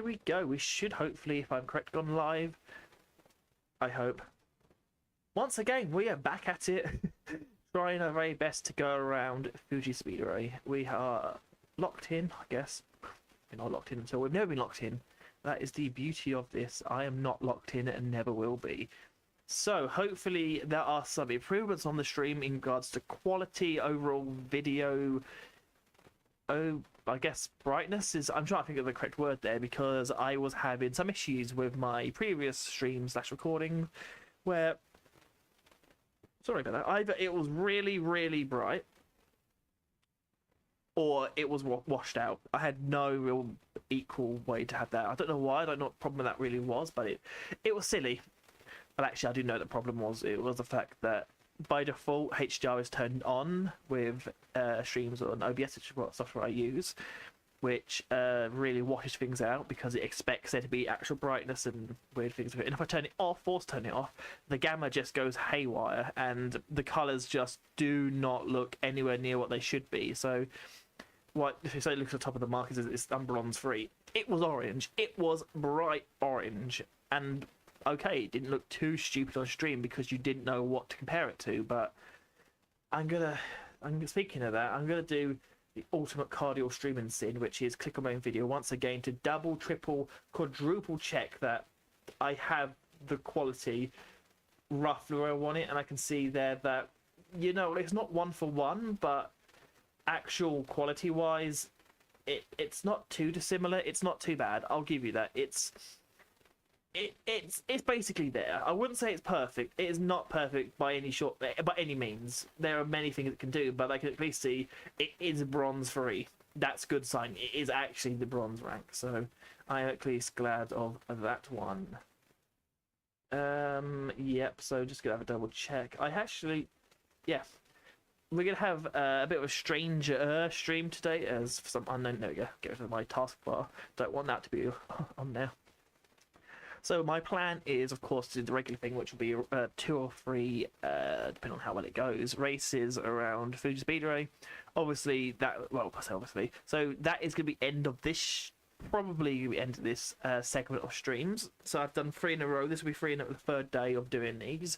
we go. We should hopefully, if I'm correct, gone live. I hope. Once again, we are back at it, trying our very best to go around Fuji Speedway. We are locked in, I guess. We're not locked in until we've never been locked in. That is the beauty of this. I am not locked in and never will be. So hopefully there are some improvements on the stream in regards to quality, overall video. Oh, I guess brightness is... I'm trying to think of the correct word there because I was having some issues with my previous stream / recording where... Sorry about that. Either it was really, really bright or it was washed out. I had no real equal way to have that. I don't know why. I don't know what problem that really was, but it was silly. But actually, I do know the problem was. It was the fact that by default, HDR is turned on with streams on OBS, which is what software I use, which really washes things out because it expects there to be actual brightness and weird things. And if I turn it off, force turn it off, the gamma just goes haywire and the colours just do not look anywhere near what they should be. So, what if you say look at the top of the markers, it's bronze free. It was orange. It was bright orange, and okay, it didn't look too stupid on stream because you didn't know what to compare it to. But speaking of that, I'm gonna do the ultimate cardio streaming sin, which is click on my own video once again to double, triple, quadruple check that I have the quality roughly where I want it, and I can see there that, you know, it's not one for one, but actual quality wise, it's not too dissimilar. It's not too bad. I'll give you that. It's basically there. I wouldn't say it's perfect. It is not perfect by any means. There are many things it can do, but I can at least see it is bronze free. That's a good sign. It is actually the bronze rank, so I am at least glad of that one. Yep. So just gonna have a double check. Yeah. We're gonna have a bit of a strange stream today, as for some unknown. There we go. Get rid of my taskbar. Don't want that to be on there. So my plan is, of course, to do the regular thing, which will be 2 or 3, depending on how well it goes, races around Fuji Speedway. Obviously, obviously. So that is going to be end of this, probably the end of this segment of streams. So I've done 3 in a row. This will be 3 in the 3rd day of doing these.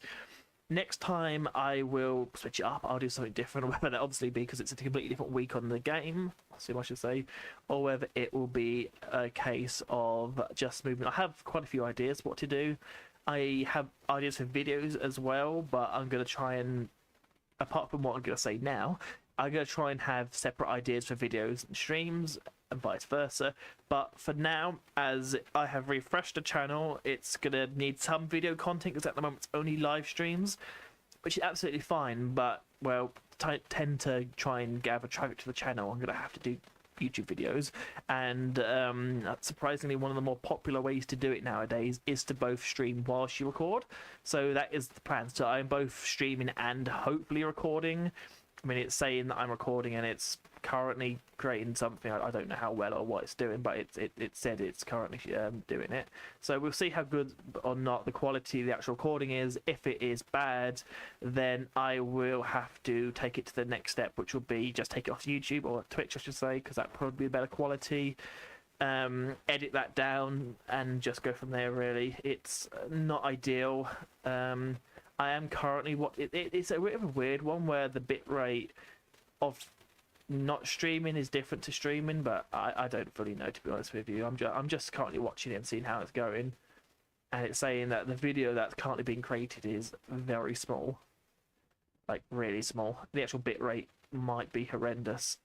Next time I will switch it up. I'll do something different, whether that obviously be because it's a completely different week on the game, I assume I should say, or whether it will be a case of just moving. I have quite a few ideas what to do. I have ideas for videos as well, but I'm going to try and, apart from what I'm going to say now, I'm going to try and have separate ideas for videos and streams and vice versa. But for now, as I have refreshed the channel, it's going to need some video content because at the moment it's only live streams, which is absolutely fine. But, well, tend to try and gather traffic to the channel, I'm going to have to do YouTube videos. And surprisingly, one of the more popular ways to do it nowadays is to both stream whilst you record. So that is the plan. So I'm both streaming and hopefully recording. I mean, it's saying that I'm recording and it's currently creating something. I don't know how well or what it's doing, but it said it's currently doing it. So we'll see how good or not the quality of the actual recording is. If it is bad, then I will have to take it to the next step, which will be just take it off YouTube or Twitch, I should say, because that probably be better quality. Edit that down and just go from there, really. It's not ideal. I am currently it's a bit of a weird one where the bitrate of not streaming is different to streaming, but I don't fully know, to be honest with you. I'm just currently watching it and seeing how it's going, and it's saying that the video that's currently being created is very small, like really small. The actual bitrate might be horrendous.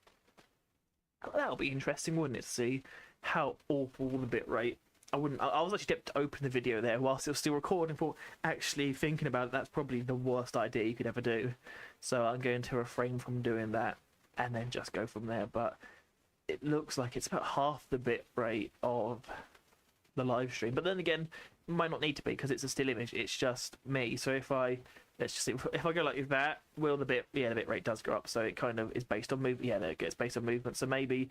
That'll be interesting, wouldn't it, to see how awful the bitrate. I was actually tempted to open the video there whilst it was still recording, for actually thinking about it, that's probably the worst idea you could ever do. So I'm going to refrain from doing that and then just go from there. But it looks like it's about half the bit rate of the live stream. But then again, it might not need to be because it's a still image. It's just me. So let's just see, if I go like that, the bit rate does go up. So it kind of is based on movement. Yeah, there it goes, based on movement. So maybe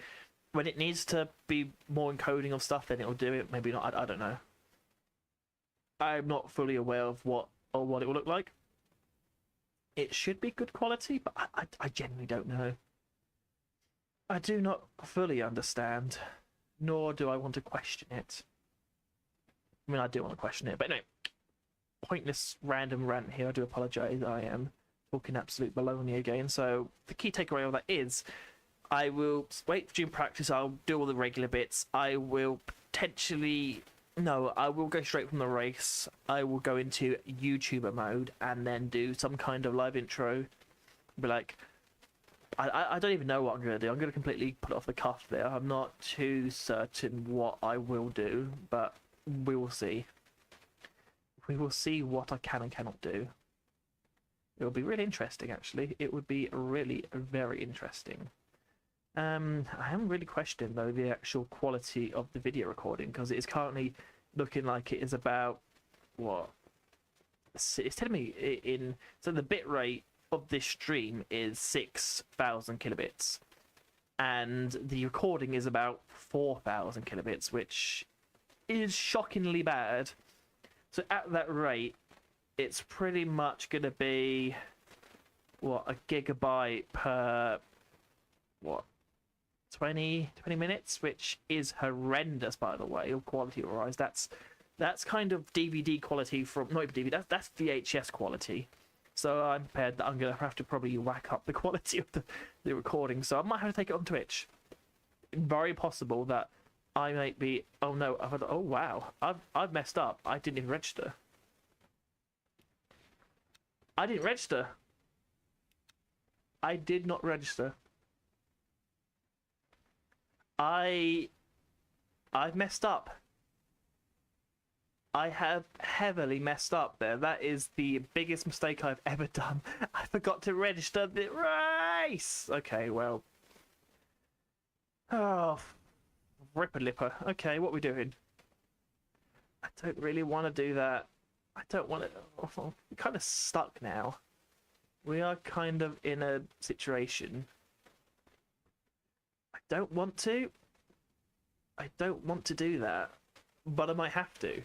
when it needs to be more encoding of stuff, then it'll do it. Maybe not. I don't know. I'm not fully aware of what it will look like. It should be good quality, but I genuinely don't know. I do not fully understand. nor do I want to question it. I mean, I do want to question it, but anyway, pointless random rant here. I do apologise. I am talking absolute baloney again. So the key takeaway of that is I will wait for June practice. I'll do all the regular bits. I will potentially... No, I will go straight from the race. I will go into YouTuber mode and then do some kind of live intro. Be like... I don't even know what I'm going to do. I'm going to completely put it off the cuff there. I'm not too certain what I will do, but we will see. We will see what I can and cannot do. It will be really interesting, actually. It would be really very interesting. I am really questioning, though, the actual quality of the video recording, because it is currently looking like it is about, what? It's telling me in... So the bitrate of this stream is 6,000 kilobits, and the recording is about 4,000 kilobits, which is shockingly bad. So at that rate, it's pretty much going to be, what, a gigabyte per, what, 20 minutes, which is horrendous, by the way, quality-wise. That's kind of DVD quality from, not even DVD, that's VHS quality. So I'm prepared that I'm going to have to probably whack up the quality of the recording. So I might have to take it on Twitch. Very possible that I might be... Oh no, oh wow, I've messed up. I didn't even register. I didn't register. I did not register. I've messed up. I have heavily messed up there. That is the biggest mistake I've ever done. I forgot to register the race. Okay, well. Oh, ripper lipper. Okay, what are we doing? I don't really want to do that. I don't want to... Oh, we're kind of stuck now. We are kind of in a situation. I don't want to. I don't want to do that. But I might have to.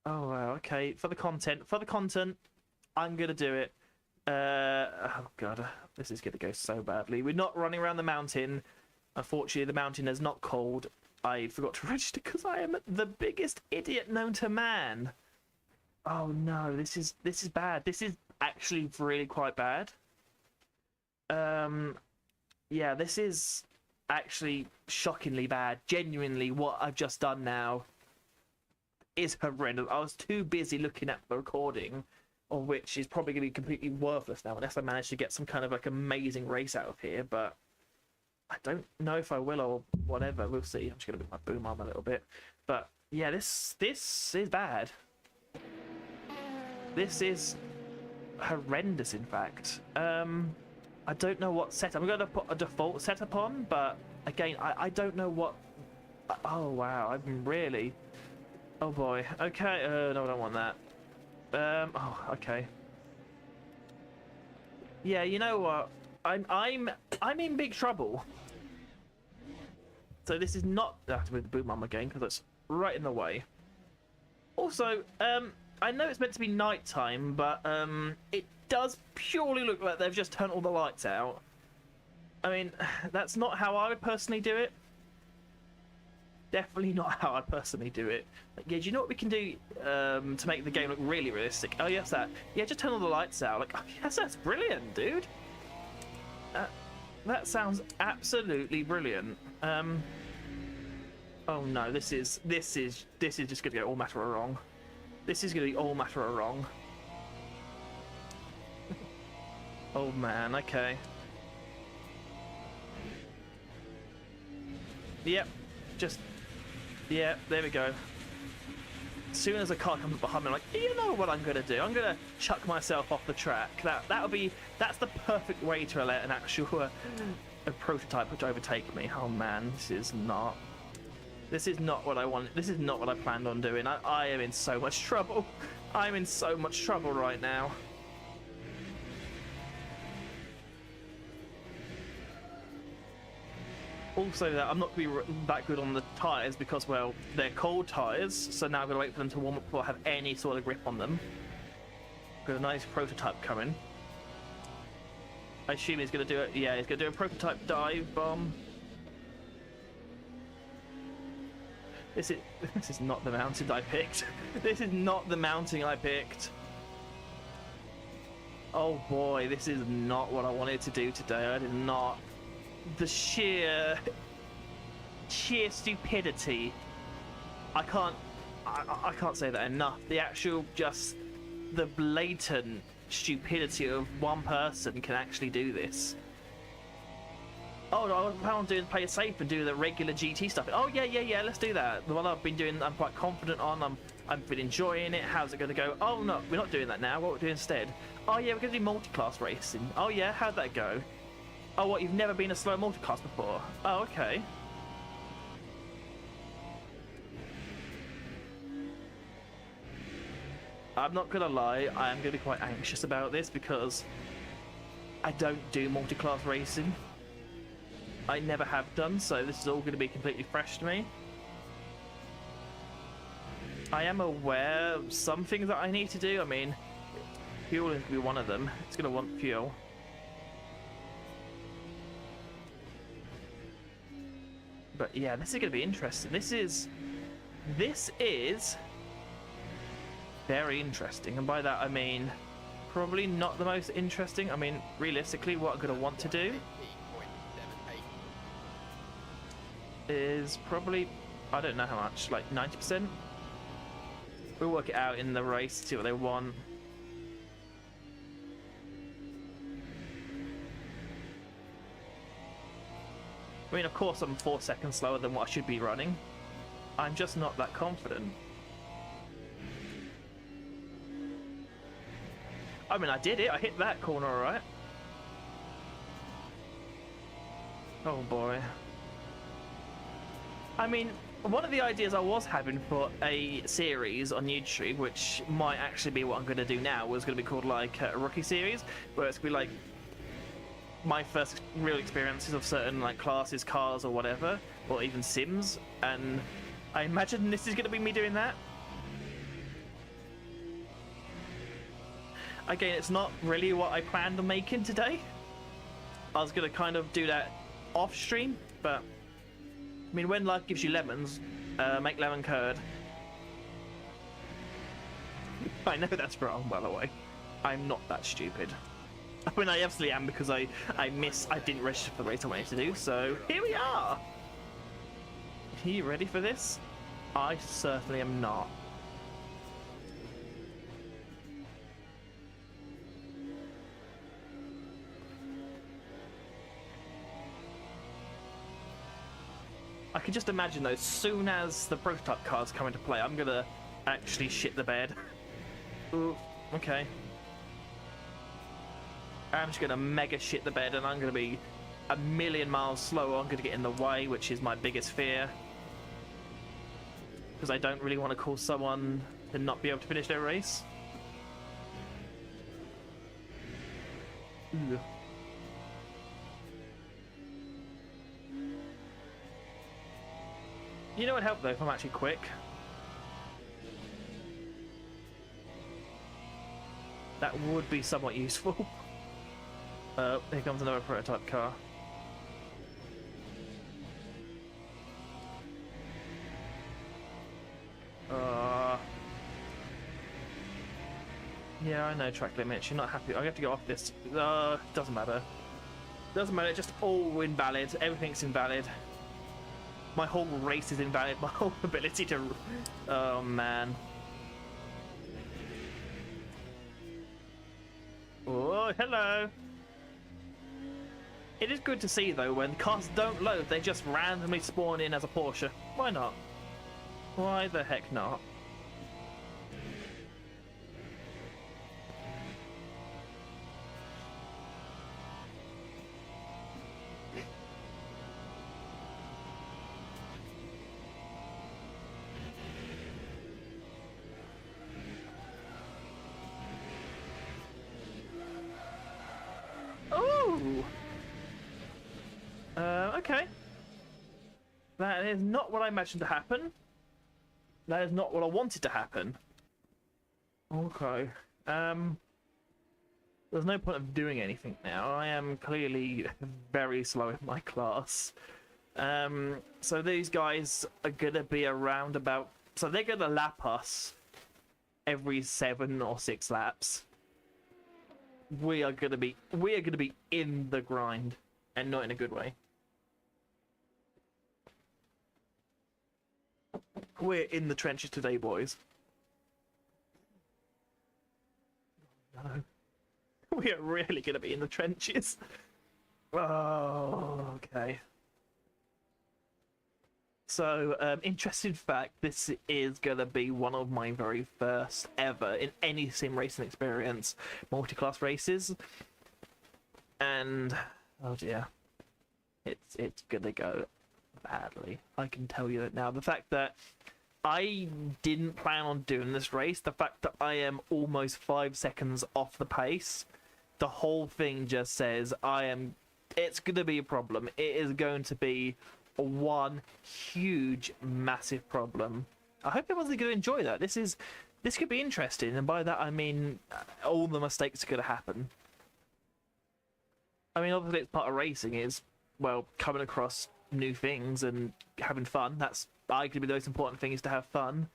Oh wow, okay. For the content, I'm gonna do it. Oh god, this is gonna go so badly. We're not running around the mountain. Unfortunately, the mountain is not cold. I forgot to register because I am the biggest idiot known to man. Oh no, this is bad. This is actually really quite bad. Yeah, this is actually shockingly bad. Genuinely, what I've just done now is horrendous. I was too busy looking at the recording, of which is probably going to be completely worthless now unless I manage to get some kind of like amazing race out of here, but I don't know if I will or whatever. We'll see. I'm just going to move my boom arm a little bit. But yeah, this is bad. This is horrendous, in fact. I don't know what setup. I'm going to put a default setup on, but again, I don't know what... Oh wow, I'm really... Oh boy. Okay. No, I don't want that. Oh, okay. Yeah, you know what? I'm in big trouble. So this is not... I have to move the boom arm again because it's right in the way. Also, I know it's meant to be nighttime, but it does purely look like they've just turned all the lights out. I mean, that's not how I would personally do it. Definitely not how I personally do it. Like, yeah, do you know what we can do to make the game look really realistic? Oh, yes, that. Yeah, just turn all the lights out. Like, oh, yes, that's brilliant, dude. That sounds absolutely brilliant. Oh no, this is just gonna go all matter of wrong. This is gonna be all matter of wrong. Oh man, okay. Yep, just... Yeah, there we go. As soon as a car comes up behind me, I'm like, you know what I'm gonna do? I'm gonna chuck myself off the track. That's the perfect way to let an actual a prototype to overtake me. Oh man, this is not what I want. This is not what I planned on doing. I am in so much trouble. I'm in so much trouble right now. Also, that I'm not going to be that good on the tyres because, well, they're cold tyres, so now I've got to wait for them to warm up before I have any sort of grip on them. Got a nice prototype coming. I assume he's going to do it. Yeah, he's going to do a prototype dive bomb. This is this is not the mountain I picked. This is not the mountain I picked. Oh boy, this is not what I wanted to do today. I did not. The sheer stupidity. I can't say that enough. The actual just the blatant stupidity of one person can actually do this. Oh no, I plan on doing play it safe and do the regular GT stuff. Oh yeah, let's do that. The one I've been doing, I'm quite confident on. I've been enjoying it. How's it going to go? Oh no, we're not doing that now. What we're doing instead? Oh yeah, we're going to do multi-class racing. Oh yeah, how'd that go? Oh what, you've never been a slow multi-class before? Oh okay. I'm not gonna lie, I am gonna be quite anxious about this because I don't do multi-class racing. I never have done, so this is all gonna be completely fresh to me. I am aware of some things that I need to do. I mean, fuel is gonna be one of them. It's gonna want fuel. But yeah, this is gonna be interesting. This is very interesting, and by that I mean probably not the most interesting. I mean, realistically, what I'm going to want to do is probably, I don't know how much, like 90%. We'll work it out in the race, see what they want. I mean, of course I'm 4 seconds slower than what I should be running. I'm just not that confident. I mean, I did it. I hit that corner all right. Oh boy. I mean, one of the ideas I was having for a series on YouTube, which might actually be what I'm going to do now, was going to be called like a rookie series, where it's going to be like my first real experiences of certain like classes, cars, or whatever, or even sims. And I imagine this is going to be me doing that. Again, it's not really what I planned on making today. I was going to kind of do that off stream, but I mean, when life gives you lemons, make lemon curd. I know that's wrong, by the way. I'm not that stupid. I mean, I absolutely am, because I didn't register for the race I wanted to do, so here we are! Are you ready for this? I certainly am not. I can just imagine though, as soon as the prototype cars come into play, I'm gonna actually shit the bed. Ooh, okay. I'm just gonna mega shit the bed, and I'm gonna be a million miles slower. I'm gonna get in the way, which is my biggest fear. Because I don't really want to cause someone to not be able to finish their race. Ooh. You know what would help though if I'm actually quick? That would be somewhat useful. Here comes another prototype car. Yeah, I know track limits. You're not happy. I have to go off this. Doesn't matter. Doesn't matter. Just all invalid. Everything's invalid. My whole race is invalid. My whole ability to... Oh, man. Oh, hello. It is good to see, though, when cars don't load, they just randomly spawn in as a Porsche. Why not? Why the heck not? Okay. That is not what I imagined to happen. That is not what I wanted to happen. Okay. There's no point of doing anything now. I am clearly very slow in my class. So these guys are gonna be around about. So they're gonna lap us every 7 or 6 laps. We are gonna be in the grind, and not in a good way. We're in the trenches today, boys. No. We are really gonna be in the trenches. Oh, okay. So, interesting fact, this is going to be one of my very first ever, in any sim racing experience, multi-class races. And, oh dear, it's going to go badly. I can tell you that now. The fact that I didn't plan on doing this race, the fact that I am almost 5 seconds off the pace, the whole thing just says it's going to be a problem. It is going to be one huge massive problem. I hope everyone's going to enjoy that. This could be interesting, and by that I mean all the mistakes are going to happen. I mean, obviously it's part of racing, is, well, coming across new things and having fun. That's arguably the most important thing, is to have fun.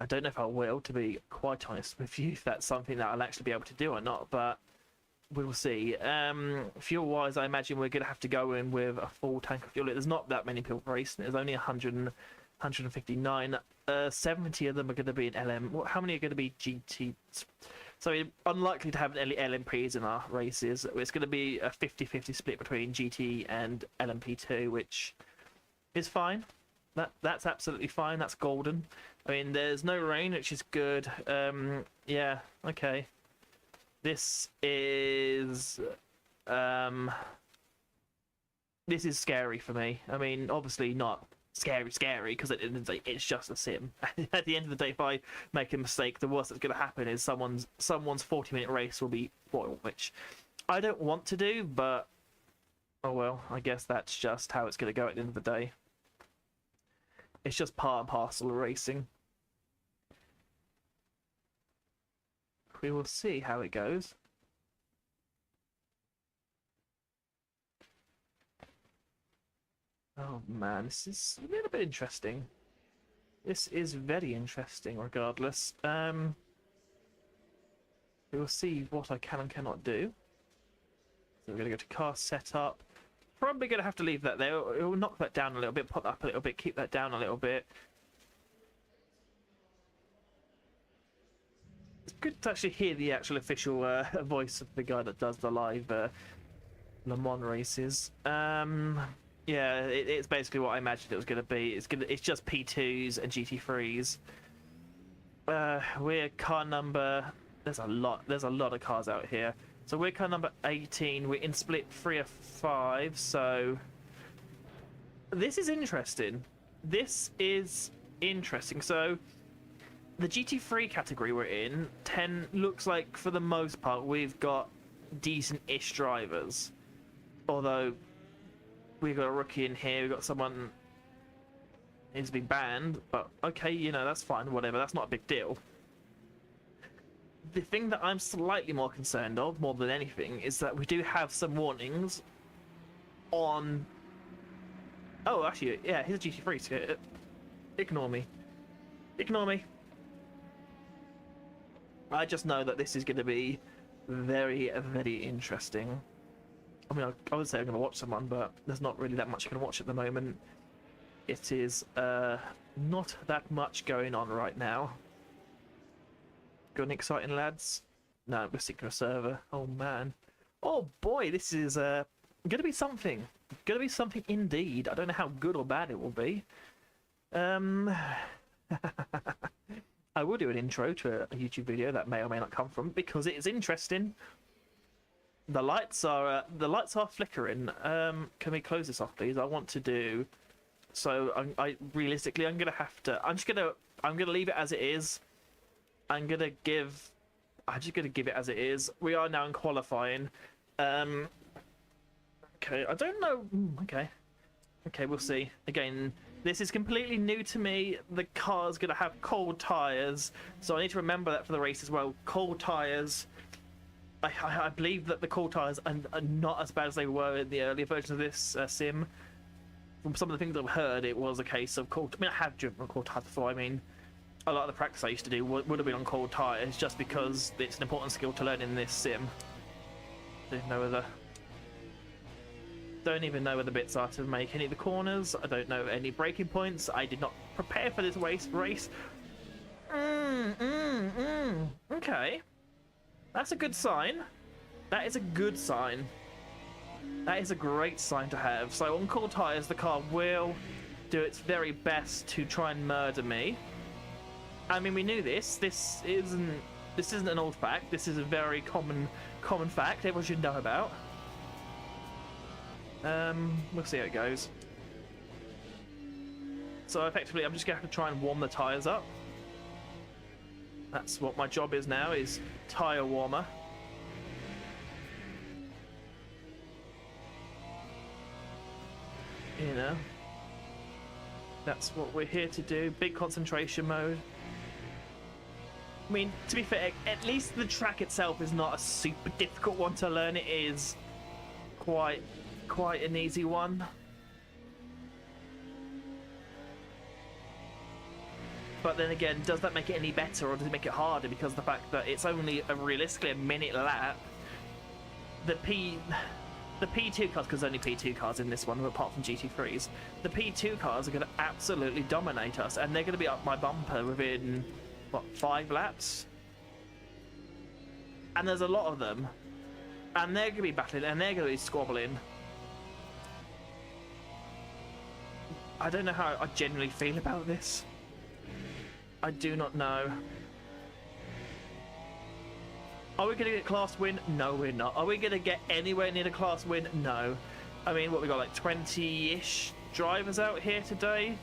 I don't know if I will, to be quite honest with you, if that's something that I'll actually be able to do or not, but we'll see. Fuel wise, I imagine we're going to have to go in with a full tank of fuel. There's not that many people racing. There's only 159. 70 of them are going to be in LM. How many are going to be GT? So we're unlikely to have any LMPs in our races. It's going to be a 50-50 split between GT and LMP2, which is fine. That's absolutely fine. That's golden. I mean, there's no rain, which is good. Yeah, okay. This is scary for me. I mean, obviously not scary, because at the end of the day, it's just a sim. At the end of the day, if I make a mistake, the worst that's going to happen is someone's 40-minute race will be spoiled, which I don't want to do, but oh well, I guess that's just how it's going to go at the end of the day. It's just part and parcel of racing. We will see how it goes. Oh man, this is a little bit interesting. This is very interesting regardless. We will see what I can and cannot do. So we're going to go to car setup. Probably going to have to leave that there. It will knock that down a little bit, pop that up a little bit, keep that down a little bit. It's good to actually hear the actual official voice of the guy that does the live Le Mans races. Yeah, it's basically what I imagined it was going to be. It's just P2s and GT3s. We're car number. There's a lot of cars out here. So we're car number 18. We're in split 3 of 5. So this is interesting. So the GT3 category we're in, 10 looks like for the most part we've got decent-ish drivers. Although we've got a rookie in here, we've got someone who's been banned, but okay, you know, that's fine, whatever, that's not a big deal. The thing that I'm slightly more concerned of, more than anything, is that we do have some warnings on... Oh, actually, yeah, here's a GT3, so ignore me. Ignore me. I just know that this is going to be very, very interesting. I mean, I would say I'm going to watch someone, but there's not really that much I can watch at the moment. It is not that much going on right now. Got any exciting lads? No, we're sticking to a server. Oh man. Oh boy, this is going to be something. Going to be something indeed. I don't know how good or bad it will be. I will do an intro to a YouTube video that may or may not come from, because it is interesting. The lights are flickering. Can we close this off, please? I want to do. So realistically, I'm gonna leave it as it is. I'm just gonna give it as it is. We are now in qualifying. Okay, I don't know. Okay, we'll see. Again, this is completely new to me. The car's gonna have cold tires, so I need to remember that for the race as well. Cold tires. I believe that the cold tires are not as bad as they were in the earlier versions of this sim. from some of the things I've heard, it was a case of cold. I mean, I have driven on cold tires before. I mean, a lot of the practice I used to do would have been on cold tires, just because it's an important skill to learn in this sim. Don't even know where the bits are to make any of the corners. I don't know any braking points. I did not prepare for this race. Okay, that's a good sign. That is a good sign. That is a great sign to have. So on cold tires, the car will do its very best to try and murder me. I mean, we knew this. This isn't an old fact. This is a very common fact everyone should know about. We'll see how it goes. So effectively, I'm just gonna have to try and warm the tires up. That's what my job is now, is tire warmer. You know, that's what we're here to do. Big concentration mode. I mean, to be fair, at least the track itself is not a super difficult one to learn. It is quite an easy one. But then again, does that make it any better, or does it make it harder because of the fact that it's only realistically a minute lap? The P2 cars, because there's only P2 cars in this one, apart from GT3s, the P2 cars are going to absolutely dominate us, and they're going to be up my bumper within, what, 5 laps? And there's a lot of them, and they're going to be battling, and they're going to be squabbling. I don't know how I genuinely feel about this. I do not know. Are we going to get a class win? No, we're not. Are we going to get anywhere near the class win? No. I mean, what, we got like 20-ish drivers out here today?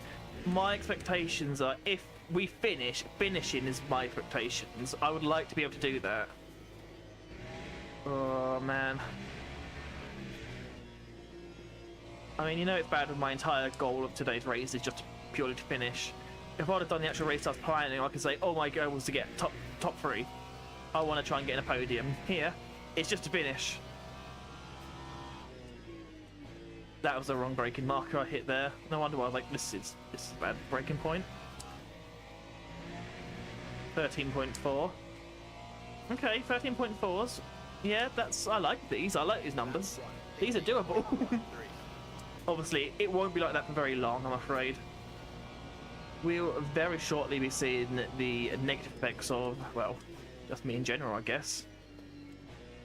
My expectations are, if we finishing is my expectations. I would like to be able to do that. Oh, man. I mean, you know it's bad with my entire goal of today's race is just purely to finish. If I'd have done the actual race I was planning, I could say, oh, my goal was to get top 3. I want to try and get in a podium. Here, it's just to finish. That was the wrong braking marker I hit there. No wonder why I was like, this is a bad braking point. 13.4. Okay, 13.4s. Yeah, I like these. I like these numbers. These are doable. Obviously, it won't be like that for very long, I'm afraid. We'll very shortly be seeing the negative effects of, well, just me in general, I guess.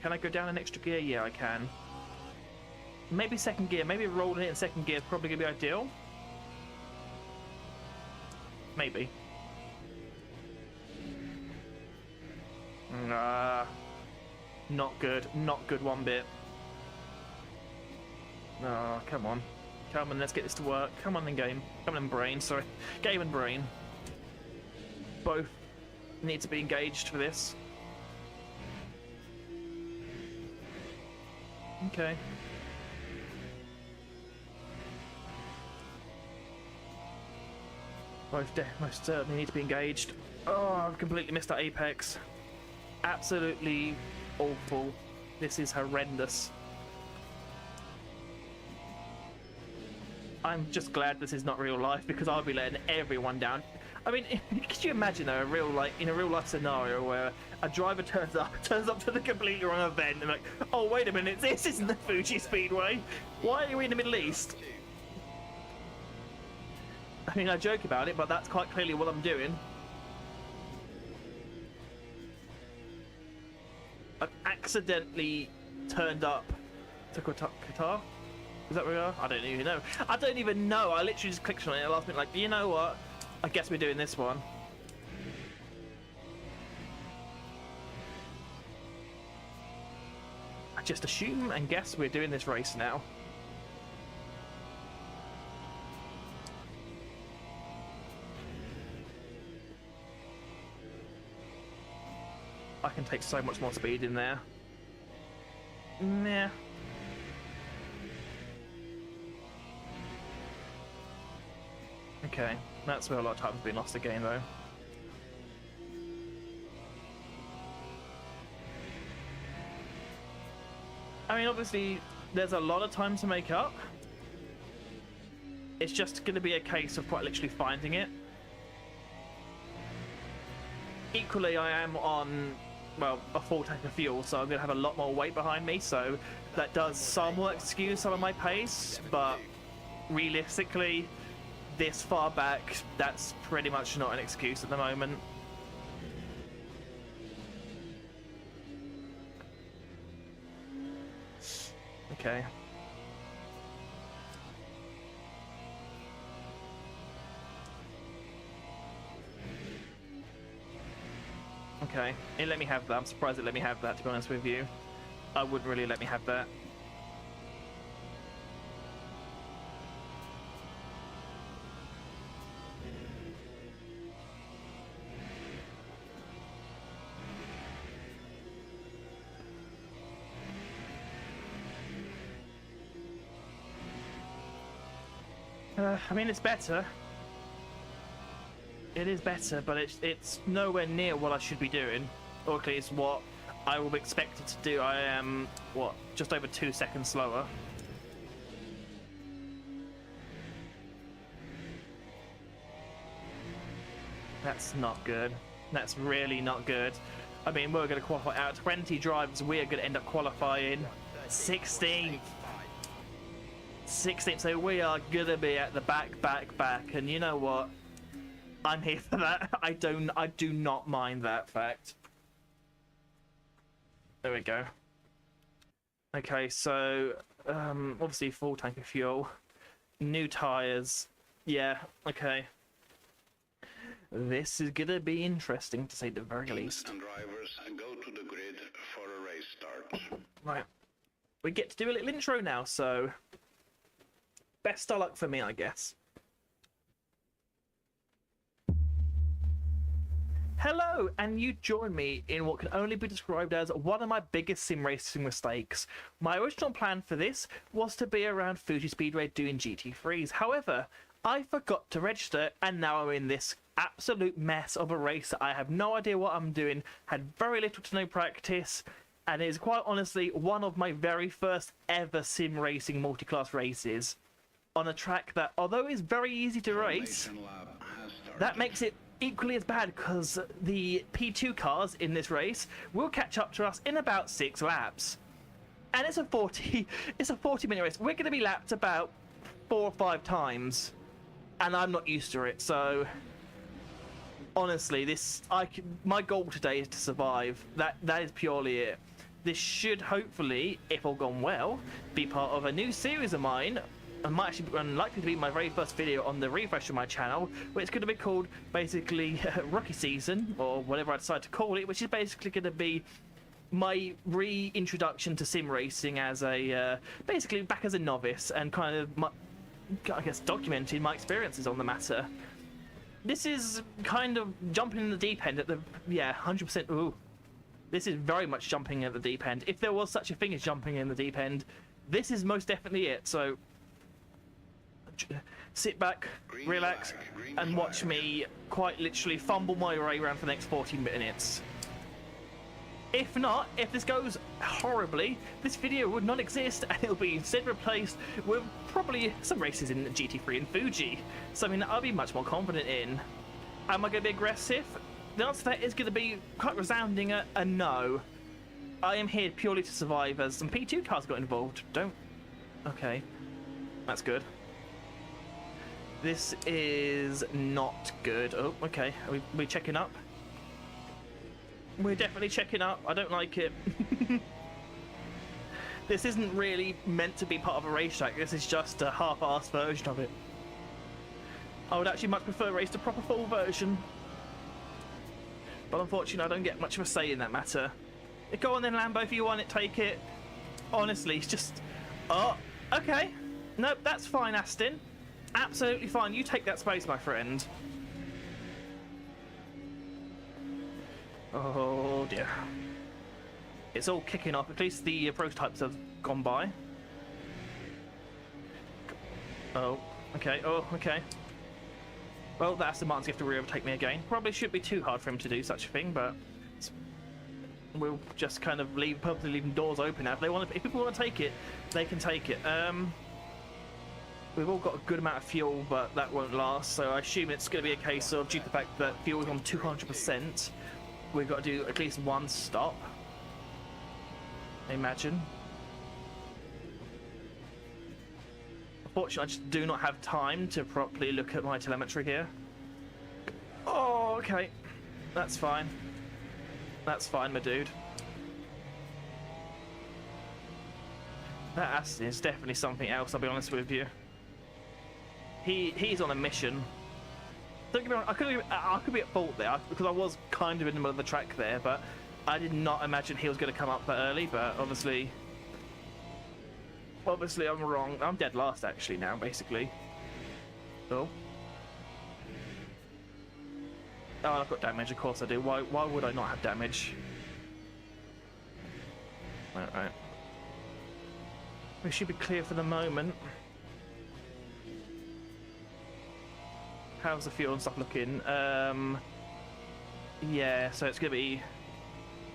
Can I go down an extra gear? Yeah, I can. Maybe second gear. Maybe rolling it in second gear is probably going to be ideal. Maybe. Not good. Not good one bit. Oh, come on. Come on, let's get this to work. Come on then, game. Come on, brain. Sorry. Game and brain. Both need to be engaged for this. Okay. Both most certainly need to be engaged. Oh, I've completely missed that apex. Absolutely awful. This is horrendous. I'm just glad this is not real life, because I'll be letting everyone down. I mean, could you imagine though, in a real life scenario where a driver turns up to the completely wrong event and like, oh wait a minute, this isn't the Fuji Speedway. Why are we in the Middle East? I mean, I joke about it, but that's quite clearly what I'm doing. I've accidentally turned up to Qatar. Is that where we are? I don't even know. I don't even know. I literally just clicked on it at the last minute, like, you know what? I guess we're doing this one. I just assume and guess we're doing this race now. I can take so much more speed in there. Nah. Okay, that's where a lot of time's been lost again, though. I mean, obviously, there's a lot of time to make up. It's just going to be a case of quite literally finding it. Equally, I am on, well, a full tank of fuel, so I'm going to have a lot more weight behind me, so that does somewhat excuse some of my pace, but realistically, this far back, that's pretty much not an excuse at the moment. Okay. Okay, it let me have that. I'm surprised it let me have that, to be honest with you. I wouldn't really let me have that. I mean, it's better. It is better, but it's nowhere near what I should be doing. Or at least what I will be expected to do. I am, what, just over 2 seconds slower. That's not good. That's really not good. I mean, we're going to qualify out 20 drivers. We're going to end up qualifying 16th. 16th, so we are going to be at the back. And you know what? I'm here for that. I do not mind that fact. There we go. Okay, so obviously full tank of fuel, new tires. Yeah, okay. This is gonna be interesting to say the very least. And drivers go to the grid for a race start. Right, we get to do a little intro now, so best of luck for me, I guess. Hello, and you join me in what can only be described as one of my biggest sim racing mistakes. My original plan for this was to be around Fuji Speedway doing GT3s. However, I forgot to register, and now I'm in this absolute mess of a race that I have no idea what I'm doing, had very little to no practice, and it is quite honestly one of my very first ever sim racing multi-class races on a track that, although is very easy to race, that makes it equally as bad because the P2 cars in this race will catch up to us in about 6 laps, and it's a 40-minute race. We're going to be lapped about 4 or 5 times, and I'm not used to it. So honestly, my goal today is to survive. That is purely it. This should hopefully, if all gone well, be part of a new series of mine. It might actually be unlikely to be my very first video on the refresh of my channel, which is going to be called basically Rookie Season, or whatever I decide to call it, which is basically going to be my reintroduction to sim racing as a basically back as a novice, and kind of I guess documenting my experiences on the matter. This is kind of jumping in the deep end at the 100%. Ooh, this is very much jumping at the deep end. If there was such a thing as jumping in the deep end, this is most definitely it. So sit back, relax, and watch me quite literally fumble my way around for the next 40 minutes. If not, if this goes horribly, this video would not exist, and it'll be instead replaced with probably some races in GT3 and Fuji, something that I'll be much more confident in. Am I going to be aggressive? The answer to that is going to be quite resounding a no. I am here purely to survive, as some P2 cars got involved. Okay, that's good. This is not good. Oh, okay. Are we checking up? We're definitely checking up. I don't like it. This isn't really meant to be part of a racetrack. This is just a half-assed version of it. I would actually much prefer race the proper full version. But unfortunately, I don't get much of a say in that matter. Go on then, Lambo, if you want it, take it. Honestly, it's just... Oh, okay. Nope, that's fine, Aston. Absolutely fine. You take that space, my friend. Oh dear. It's all kicking off. At least the prototypes have gone by. Oh, okay. Oh, okay. Well, the Aston Martin's going to re-overtake me again. Probably shouldn't be too hard for him to do such a thing, but we'll just kind of purposely leaving doors open now. If people want to take it, they can take it. We've all got a good amount of fuel, but that won't last, so I assume it's going to be a case of, due to the fact that fuel is on 200%, we've got to do at least one stop. I imagine. Unfortunately, I just do not have time to properly look at my telemetry here. Oh, okay. That's fine. That's fine, my dude. That Aston is definitely something else, I'll be honest with you. He's on a mission. Don't get me wrong, I could be at fault there, because I was kind of in the middle of the track there, but I did not imagine he was going to come up that early, but obviously I'm wrong. I'm dead last, actually, now, basically. Oh. Oh, I've got damage, of course I do. Why would I not have damage? Right. We should be clear for the moment. How's the fuel and stuff looking? Yeah, so it's going to be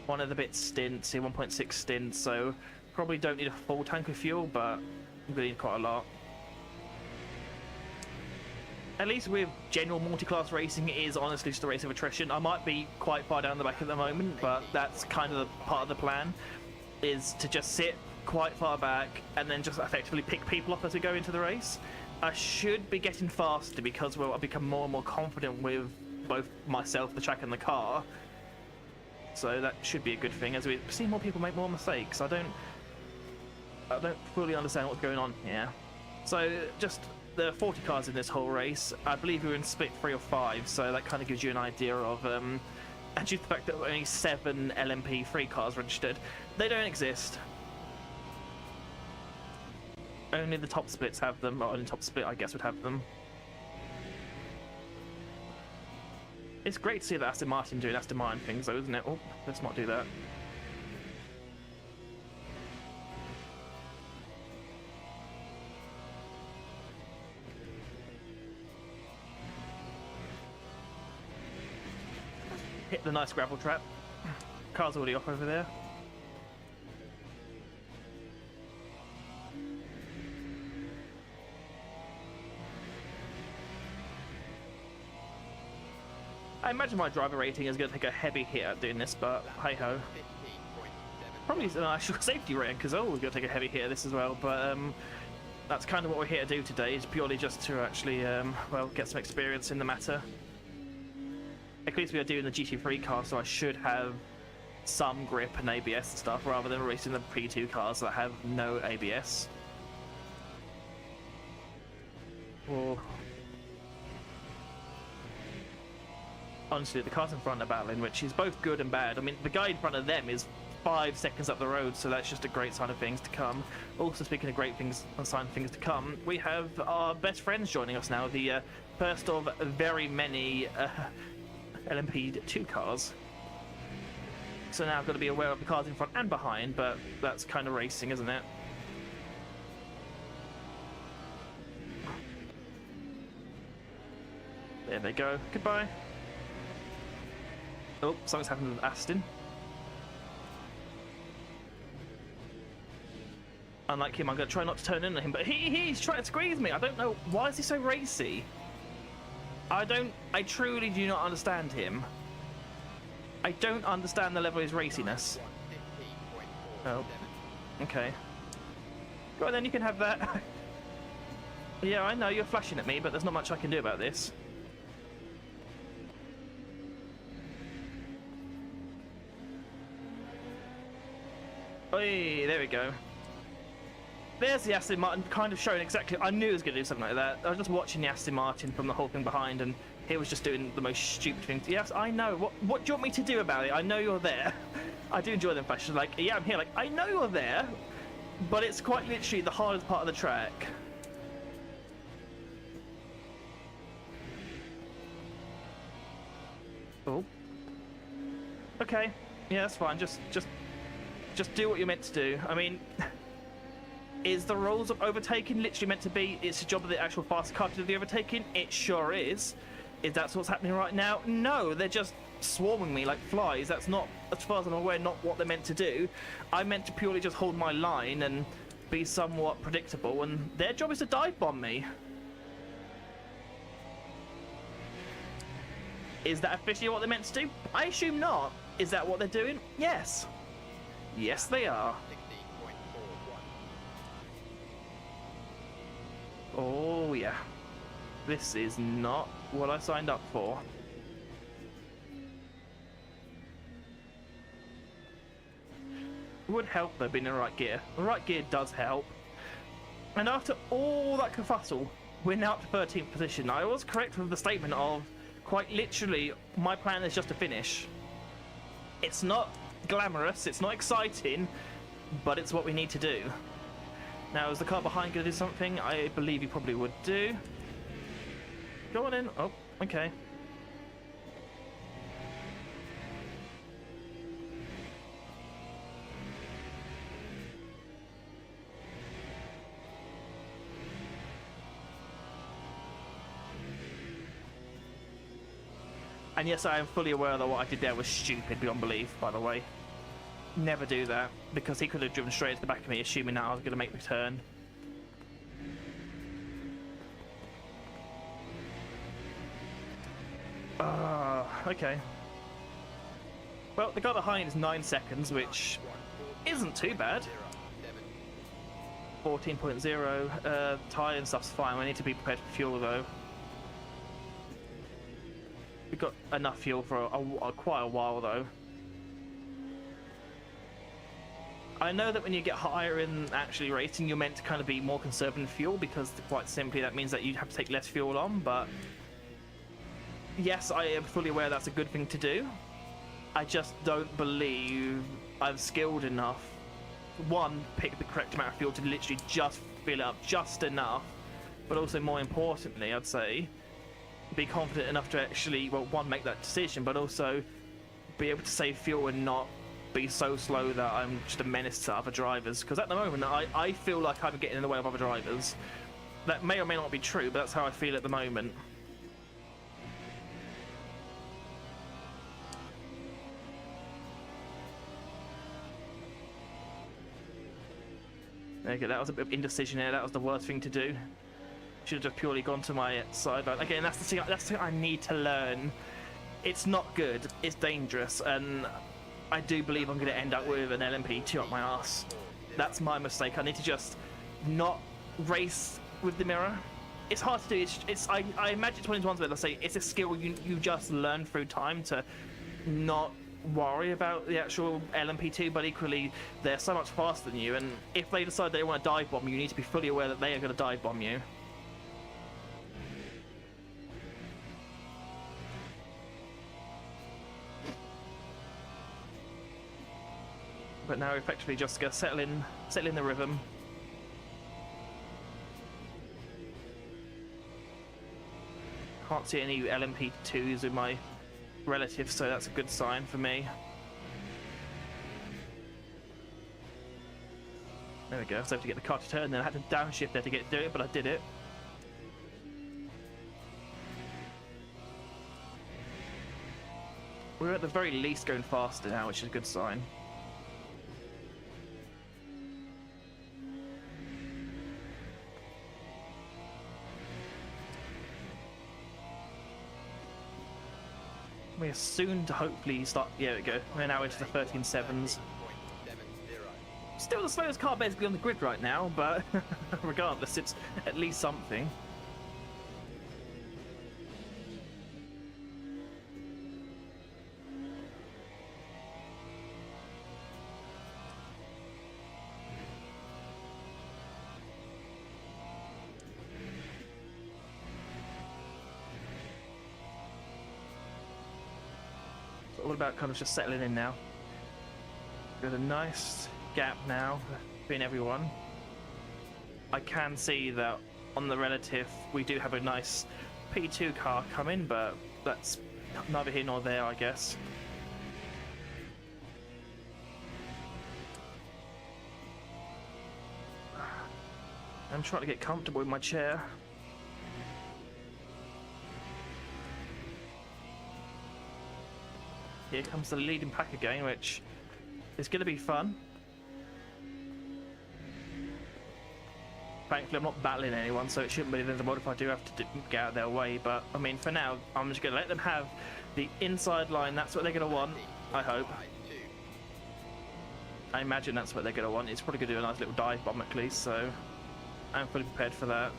one of the bit stints here, 1.6 stints, so probably don't need a full tank of fuel, but I'm going to need quite a lot. At least with general multi-class racing, it is honestly just a race of attrition. I might be quite far down the back at the moment, but that's kind of the part of the plan, is to just sit quite far back and then just effectively pick people up as we go into the race. I should be getting faster because, well, I've become more and more confident with both myself, the track, and the car. So that should be a good thing as we see more people make more mistakes. I don't fully understand what's going on here. So just there are 40 cars in this whole race. I believe we were in split 3 or 5, so that kind of gives you an idea of and due to the fact that there are only 7 LMP3 cars registered, they don't exist. Only the top splits have them, or only top split I guess would have them. It's great to see that Aston Martin doing Aston Martin things though, isn't it? Oh, let's not do that. Hit the nice gravel trap. Car's already off over there. I imagine my driver rating is going to take a heavy hit at doing this, but hey-ho. Probably an actual safety rating, because we're going to take a heavy hit at this as well, but that's kind of what we're here to do today, is purely just to actually, well, get some experience in the matter. At least we are doing the GT3 car, so I should have some grip and ABS and stuff, rather than racing the P2 cars that have no ABS. Or... honestly, the cars in front are battling, which is both good and bad. I mean, the guy in front of them is 5 seconds up the road, so that's just a great sign of things to come. Also, speaking of great things and sign of things to come, we have our best friends joining us now, the first of very many LMP2 cars. So now I've got to be aware of the cars in front and behind, but that's kind of racing, isn't it? There they go. Goodbye. Oh, something's happened with Aston. Unlike him, I'm going to try not to turn into him, but he's trying to squeeze me. I don't know. Why is he so racy? I truly do not understand him. I don't understand the level of his raciness. Oh. Okay. Go on then, you can have that. Yeah, I know, you're flashing at me, but there's not much I can do about this. Hey, there we go. There's the Aston Martin, kind of showing exactly. I knew he was going to do something like that. I was just watching the Aston Martin from the whole thing behind, and he was just doing the most stupid things. Yes, I know. What do you want me to do about it? I know you're there. I do enjoy them flashes. Like, yeah, I'm here. Like, I know you're there, but it's quite literally the hardest part of the track. Oh. Okay. Yeah, that's fine. Just do what you're meant to do. I mean, is the rules of overtaking literally meant to be it's the job of the actual fast car to do the overtaking? It sure is. Is that what's happening right now? No, they're just swarming me like flies. That's not, as far as I'm aware, not what they're meant to do. I'm meant to purely just hold my line and be somewhat predictable, and their job is to dive bomb me. Is that officially what they're meant to do? I assume not. Is that what they're doing? Yes. Yes, they are. Oh, yeah. This is not what I signed up for. It would help though being in the right gear. The right gear does help. And after all that kerfuffle, we're now up to 13th position. I was correct with the statement of, quite literally, my plan is just to finish. It's not glamorous, it's not exciting, but it's what we need to do. Now, is the car behind going to do something? I believe he probably would do. Go on in. Oh, okay. And yes, I am fully aware that what I did there was stupid beyond belief, by the way. Never do that, because he could have driven straight to the back of me, assuming that I was going to make the turn. Okay. Well, the guy behind is 9 seconds, which isn't too bad. 14.0, tyre and stuff's fine. I need to be prepared for fuel, though. We've got enough fuel for quite a while, though. I know that when you get higher in actually racing, you're meant to kind of be more conservative in fuel, because quite simply that means that you have to take less fuel on, but yes, I am fully aware that's a good thing to do. I just don't believe I'm skilled enough. One, pick the correct amount of fuel to literally just fill it up just enough, but also more importantly, I'd say, be confident enough to actually, well, one, make that decision, but also be able to save fuel and not be so slow that I'm just a menace to other drivers. Because at the moment, I feel like I'm getting in the way of other drivers. That may or may not be true, but that's how I feel at the moment. There you go, that was a bit of indecision there. That was the worst thing to do. Should have just purely gone to my sideline. Again, that's the thing I need to learn. It's not good, it's dangerous, and I do believe I'm going to end up with an LMP2 up my ass. That's my mistake. I need to just not race with the mirror. It's hard to do. I imagine it's one of those ones where they say it's a skill you just learn through time to not worry about the actual LMP2, but equally they're so much faster than you, and if they decide they want to dive bomb you, you need to be fully aware that they are going to dive bomb you. But now we're effectively just going to settle in the rhythm. Can't see any LMP2s with my relatives, so that's a good sign for me. There we go, so I have to get the car to turn, then I had to downshift there to do it, but I did it. We're at the very least going faster now, which is a good sign. We're soon to hopefully start. Yeah, there we go. We're now into the 13.7s. Still the slowest car basically on the grid right now, but regardless, it's at least something. All about kind of just settling in now. Got a nice gap now between everyone. I can see that on the relative we do have a nice P2 car coming, but that's neither here nor there, I guess. I'm trying to get comfortable in my chair. Here comes the leading pack again, which is going to be fun. Thankfully, I'm not battling anyone, so it shouldn't be the end of the world if I do have to get out of their way. But, I mean, for now, I'm just going to let them have the inside line. That's what they're going to want, I hope. I imagine that's what they're going to want. It's probably going to do a nice little dive bomb at least, so I'm fully prepared for that.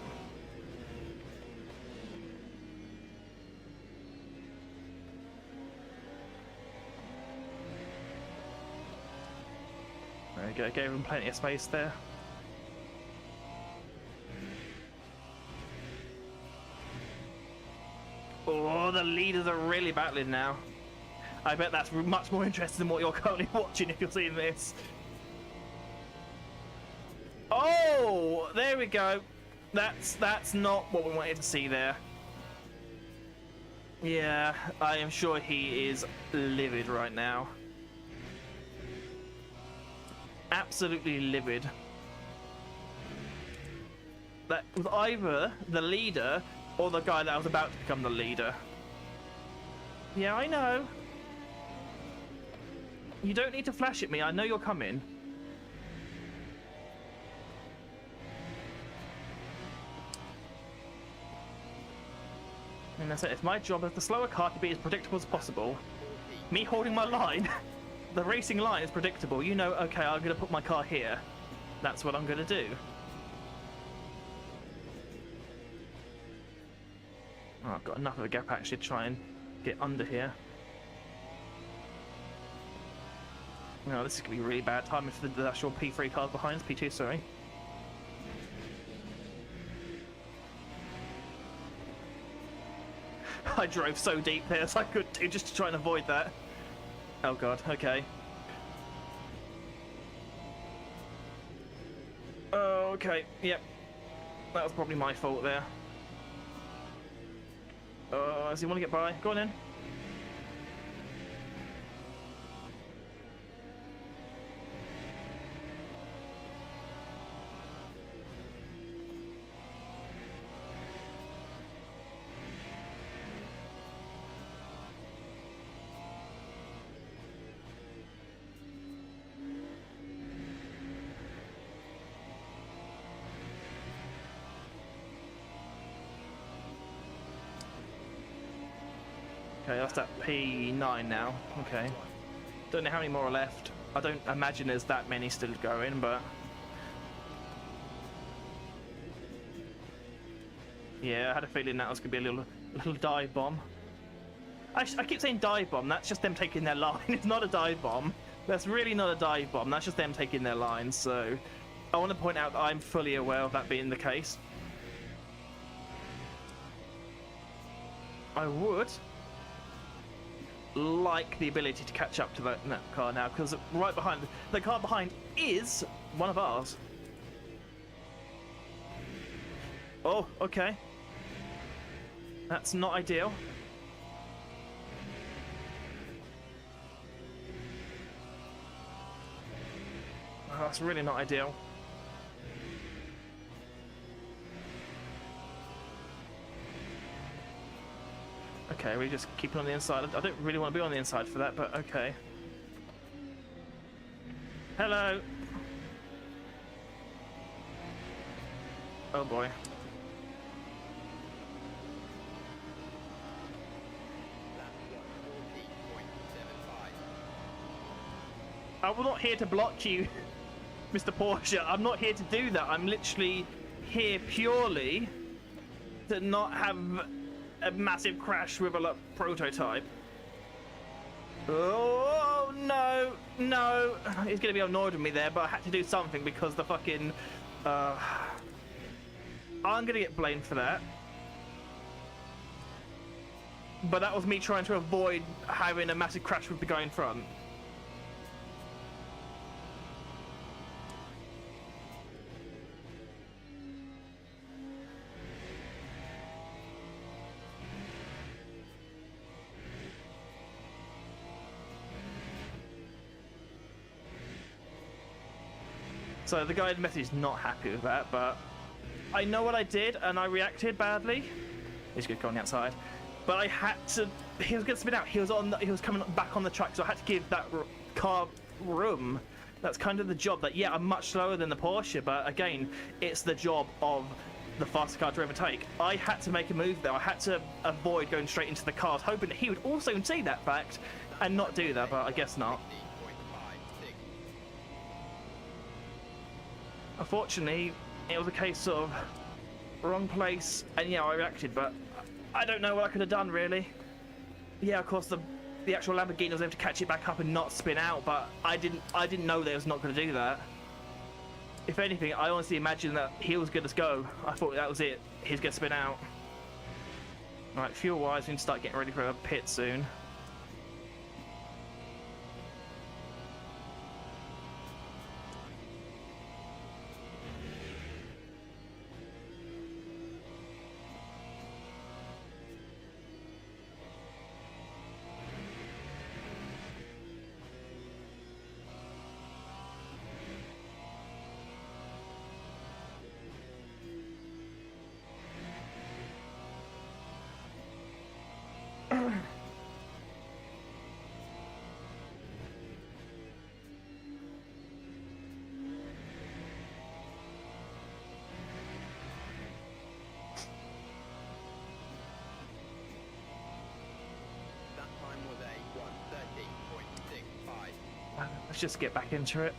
There we go, gave him plenty of space there. Oh, the leaders are really battling now. I bet that's much more interesting than what you're currently watching if you're seeing this. Oh, there we go. That's not what we wanted to see there. Yeah, I am sure he is livid right now. Absolutely livid. That was either the leader or the guy that was about to become the leader. Yeah, I know. You don't need to flash at me. I know you're coming. And that's it. It's my job as the slower car to be as predictable as possible. Me holding my line, the racing line is predictable. You know, okay, I'm going to put my car here. That's what I'm going to do. Oh, I've got enough of a gap actually to try and get under here. No, this is going to be really bad timing for the actual P3 cars behind us. P2, sorry. I drove so deep there as I could do just to try and avoid that. Oh god, okay. Oh, okay, yep. That was probably my fault there. Oh, does he want to get by? Go on in. Okay, that's at P9 now. Okay. Don't know how many more are left. I don't imagine there's that many still going, but... yeah, I had a feeling that was going to be a little dive bomb. I keep saying dive bomb, that's just them taking their line. It's not a dive bomb. That's really not a dive bomb, that's just them taking their line, so... I want to point out that I'm fully aware of that being the case. I would like the ability to catch up to that car now, because right behind the car behind is one of ours. Oh, okay. That's not ideal. Oh, that's really not ideal. Okay, we just keep it on the inside. I don't really want to be on the inside for that, but okay. Hello. Oh boy. I'm not here to block you, Mr. Porsche. I'm not here to do that. I'm literally here purely to not have a massive crash with a prototype. Oh no, no! He's gonna be annoyed with me there, but I had to do something because the fucking. I'm gonna get blamed for that. But that was me trying to avoid having a massive crash with the guy in front. So the guy in the message is not happy with that, but I know what I did and I reacted badly. He's good going outside, but I had to. He was going to spin out. He was coming back on the track, so I had to give that car room That's kind of the job that, yeah, I'm much slower than the Porsche, but again, it's the job of the faster car to overtake. I had to make a move there. I had to avoid going straight into the cars, hoping that he would also see that fact and not do that, but I guess not. Unfortunately, it was a case of wrong place, and yeah, I reacted, but I don't know what I could have done, really. Yeah, of course, the actual Lamborghini was able to catch it back up and not spin out, but I didn't know they was not going to do that. If anything, I honestly imagined that he was good to go. I thought that was it. He's going to spin out. Right, fuel-wise, we need to start getting ready for a pit soon. Let's just get back into it.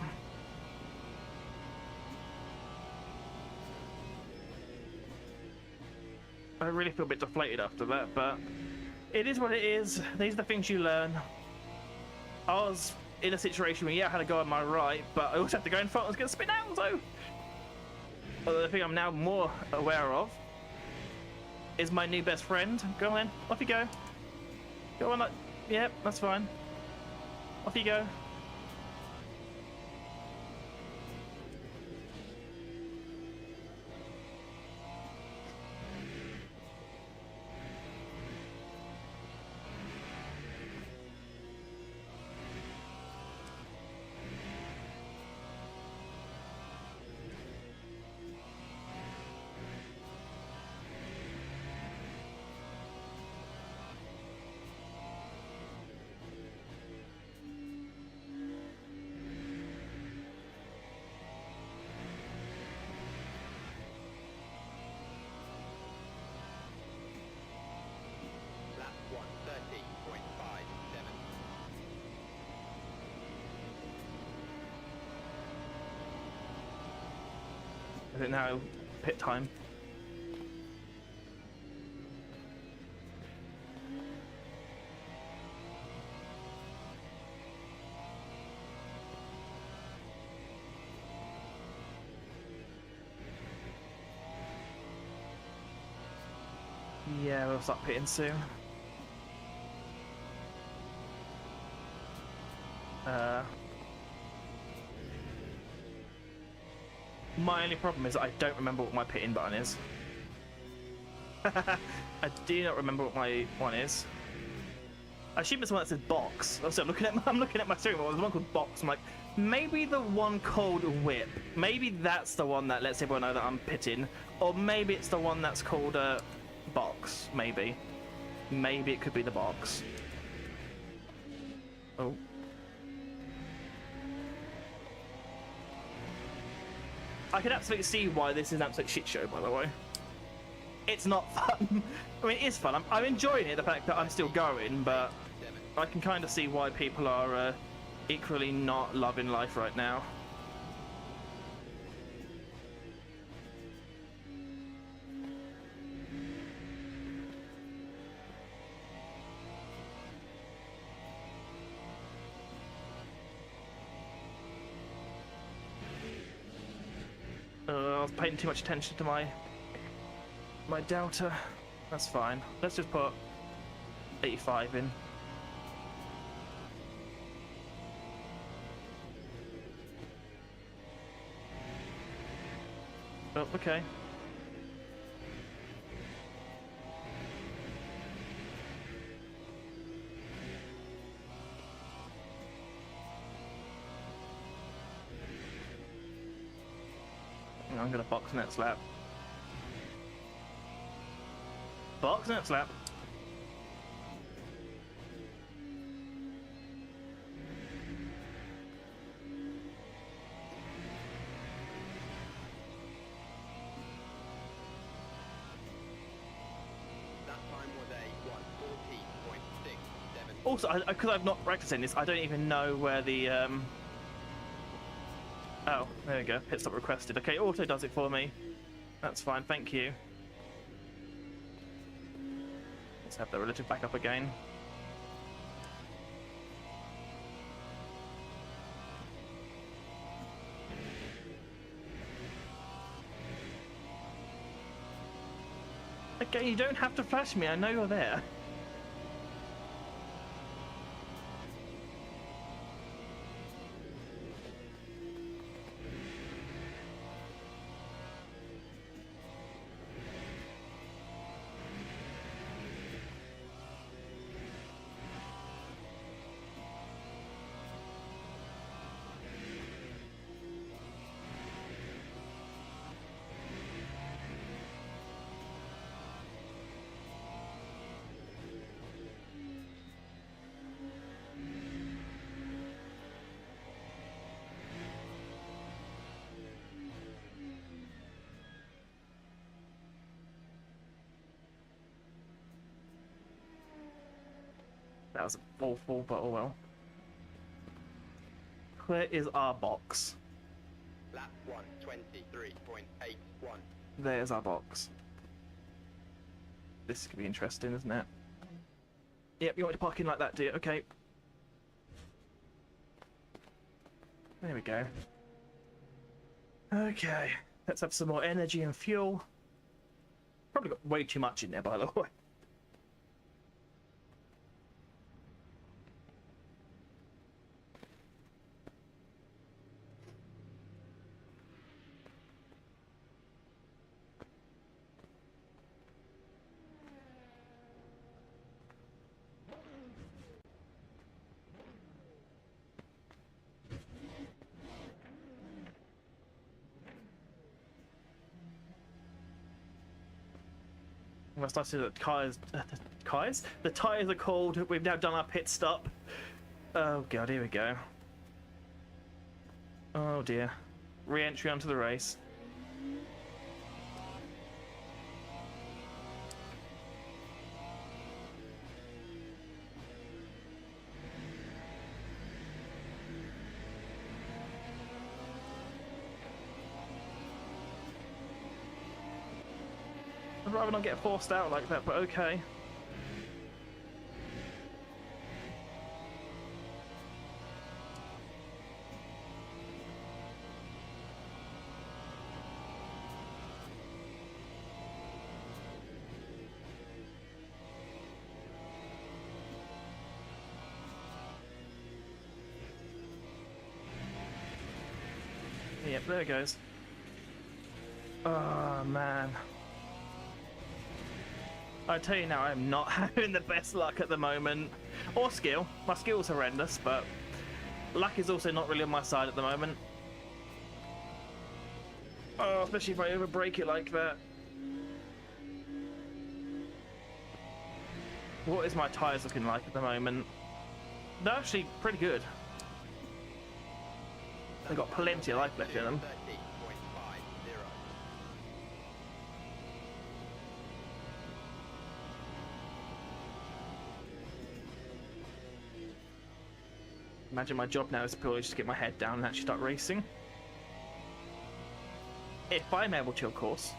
I really feel a bit deflated after that, but it is what it is. These are the things you learn. I was in a situation where, yeah, I had to go on my right, but I also had to go in front. I was going to spin out, so... Although the thing I'm now more aware of is my new best friend. Go on then. Off you go. Go on. Yep, that's fine. Off you go. Is it now pit time? Yeah, we'll start pitting soon. My only problem is that I don't remember what my pitting button is. I do not remember what my one is. I assume it's the one that says box. Also, I'm looking at my steering wheel. There's one called box. I'm like, maybe the one called whip. Maybe that's the one that lets everyone know that I'm pitting, or maybe it's the one that's called box. Maybe it could be the box. Oh. I can absolutely see why this is an absolute shit show, by the way. It's not fun. I mean, it is fun. I'm enjoying it, the fact that I'm still going, but I can kind of see why people are equally not loving life right now. I was paying too much attention to my delta. That's fine. Let's just put 85 in. Oh, okay. I'm gonna box net slap. Box net slap. Also, because I've not practiced in this, I don't even know where the Oh, there we go. Pit stop requested. Okay, auto does it for me. That's fine. Thank you. Let's have the relative back up again. Okay, you don't have to flash me. I know you're there. That was awful, but oh well. Where is our box? Lap 1:23.81. There's our box. This could be interesting, isn't it? Yep, you want to park in like that, do you? Okay. There we go. Okay, let's have some more energy and fuel. Probably got way too much in there, by the way. Once I see that the tyres are cold. We've now done our pit stop. Oh god, here we go. Oh dear. Re-entry onto the race. I'd rather not get forced out like that, but okay. Yep, there it goes. Oh man. I tell you now, I'm not having the best luck at the moment. Or skill. My skill's horrendous, but luck is also not really on my side at the moment. Oh, especially if I overbrake it like that. What is my tyres looking like at the moment? They're actually pretty good. They've got plenty of life left in them. 30.50. Imagine my job now is purely just to get my head down and actually start racing. If I'm able to, of course.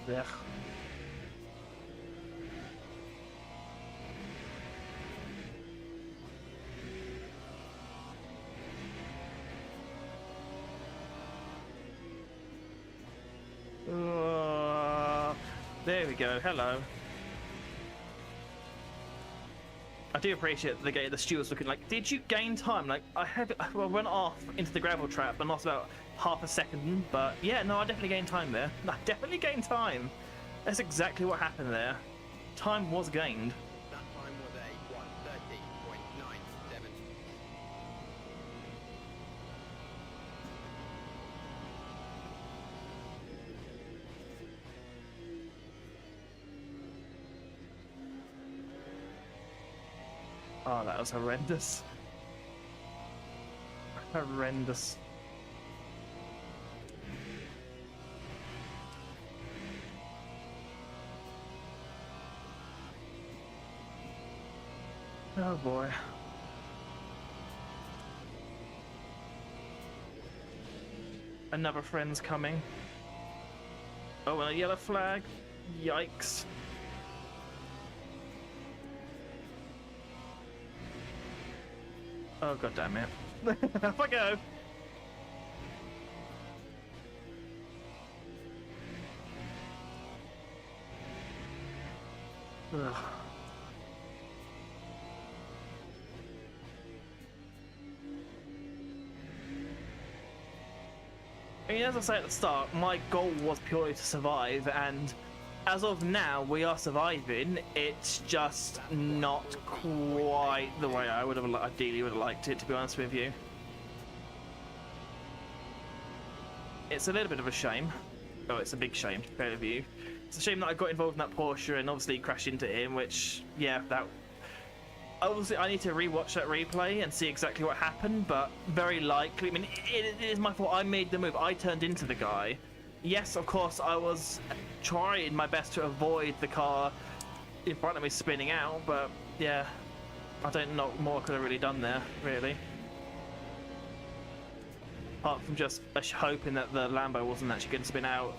Yeah. There we go. Hello. I do appreciate the stewards looking like, did you gain time? Like, I went off into the gravel trap and lost about half a second, but yeah, no, I definitely gained time there. I definitely gained time. That's exactly what happened there. Time was gained. That time was a 1:30.97. Oh, that was horrendous. Horrendous. Oh boy. Another friend's coming. Oh, and a yellow flag. Yikes. Oh, god damn it. Off I go. Ugh. I mean, as I said at the start, my goal was purely to survive, and as of now, we are surviving. It's just not quite the way I would have ideally would have liked it, to be honest with you. It's a little bit of a shame. Oh, it's a big shame, to be fair with you. It's a shame that I got involved in that Porsche and obviously crashed into him, which, yeah, that... Obviously, I need to rewatch that replay and see exactly what happened, but very likely... I mean, it is my fault. I made the move. I turned into the guy. Yes, of course, I was trying my best to avoid the car in front of me spinning out, but, yeah, I don't know what more I could have really done there, really. Apart from just hoping that the Lambo wasn't actually going to spin out.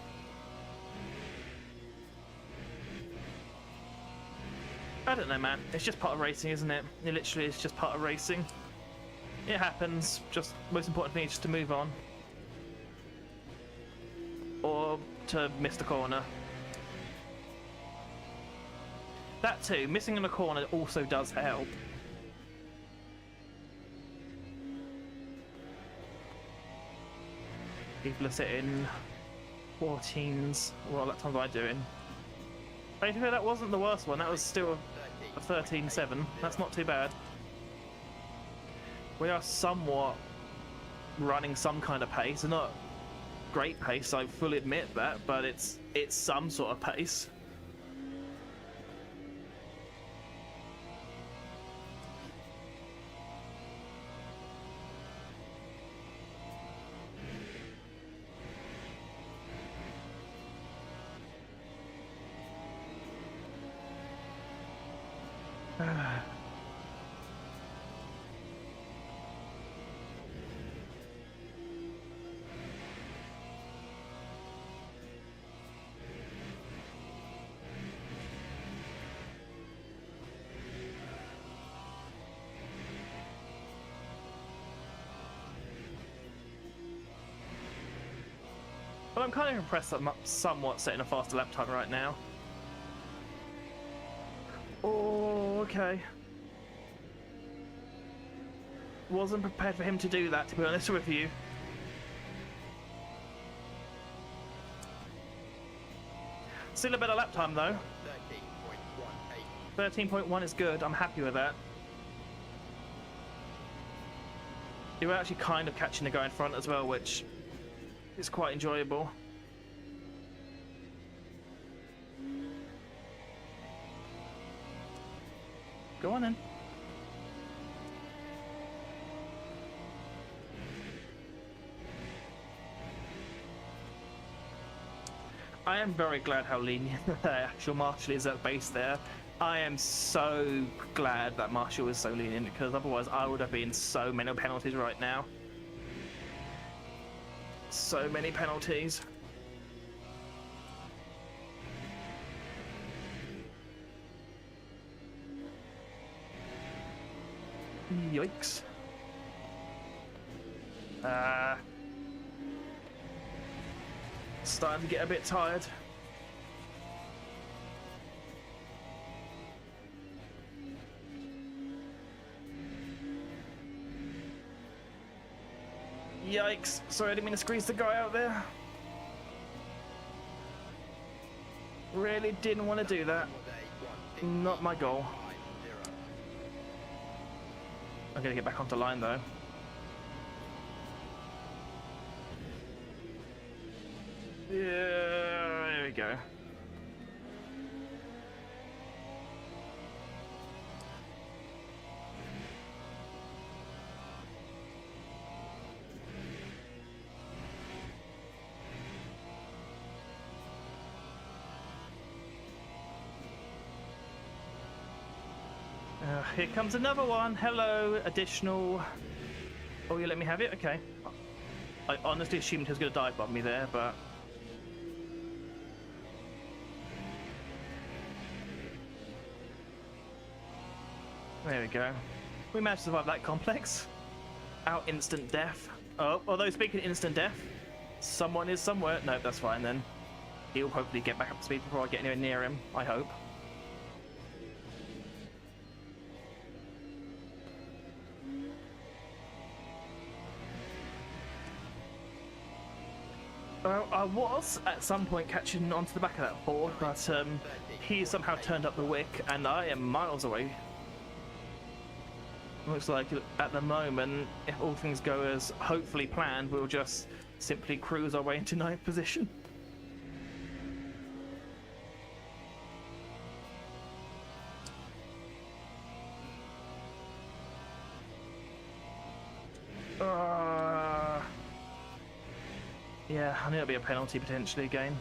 I don't know, man. It's just part of racing, isn't it? It literally is just part of racing. It happens. Just most important thing is just to move on. Or to miss the corner. That too, missing in a corner also does help. People are sitting 14s. What that time am I doing? I think that wasn't the worst one. That was still a 13.7. That's not too bad. We are somewhat running some kind of pace. Not great pace, I fully admit that, but it's some sort of pace. But I'm kind of impressed that I'm somewhat setting a faster lap time right now. Oh, okay. Wasn't prepared for him to do that, to be honest with you. Still a better lap time, though. 13.1 is good. I'm happy with that. You were actually kind of catching the guy in front as well, which is quite enjoyable. Go on then. I am very glad how lenient actual Marshall is at base there. I am so glad that Marshall is so lenient, because otherwise I would have been so many penalties right now. So many penalties. Yikes. Starting to get a bit tired. Yikes. Sorry, I didn't mean to squeeze the guy out there. Really didn't want to do that. Not my goal. I'm going to get back onto line though. Yeah, there we go. Here comes another one. Hello, additional. Oh, you let me have it? Okay. I honestly assumed he was going to dive bomb me there, but. There we go. We managed to survive that complex. Out instant death. Oh, although speaking of instant death, someone is somewhere. No, that's fine then. He'll hopefully get back up to speed before I get anywhere near him, I hope. Well, I was at some point catching onto the back of that board, but he somehow turned up the wick, and I am miles away. Looks like at the moment, if all things go as hopefully planned, we'll just simply cruise our way into ninth position. Yeah, I knew it'd be a penalty potentially again.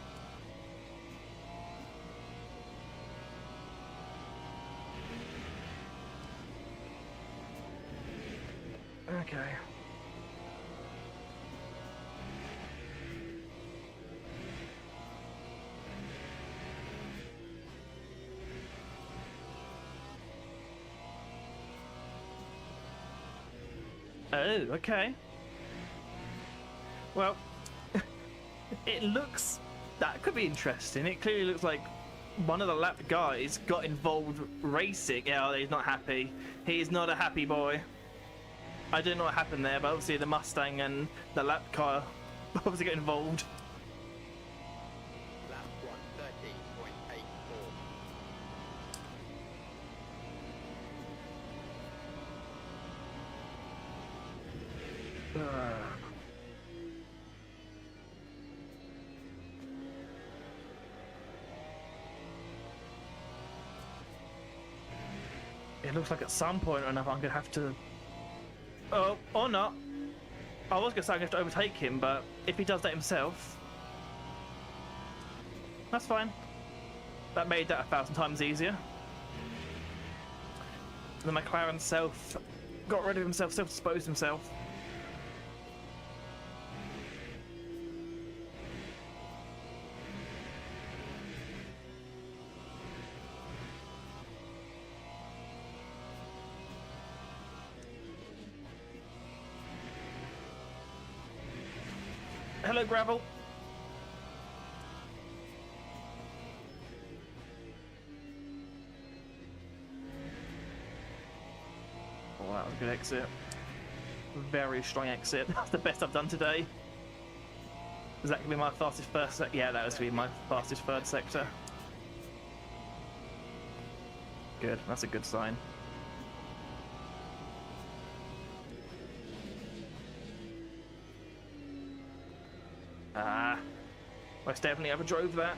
Okay. Oh, okay. Well, it looks... that could be interesting. It clearly looks like one of the lap guys got involved racing. Yeah, he's not happy. He's not a happy boy. I don't know what happened there, but obviously the Mustang and the lap car obviously got involved. Lap 1:13.84. It looks like at some point or another I'm going to have to... Oh, or not. I was going to say I'm going to have to overtake him, but if he does that himself... that's fine. That made that 1,000 times easier. The McLaren self got rid of himself, self-disposed himself. Hello, gravel. Oh, that was a good exit. Very strong exit. That's the best I've done today. Is that going to be my fastest first sector? Yeah, that was going to be my fastest third sector. Good. That's a good sign. Most definitely ever drove that.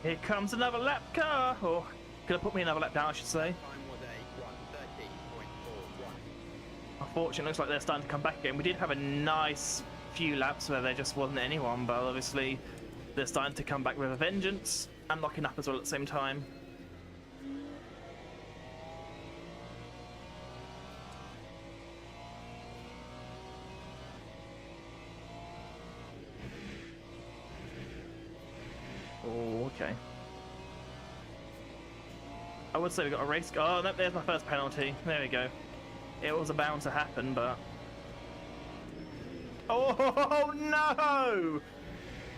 Here comes another lap car, or gonna put me another lap down, I should say. Time was a 1:13.41. Unfortunately, it looks like they're starting to come back again. We did have a nice few laps where there just wasn't anyone, but obviously they're starting to come back with a vengeance and locking up as well at the same time. Oh, okay. I would say we got a race. Oh, no, there's my first penalty. There we go. It was bound to happen, but... Oh, no!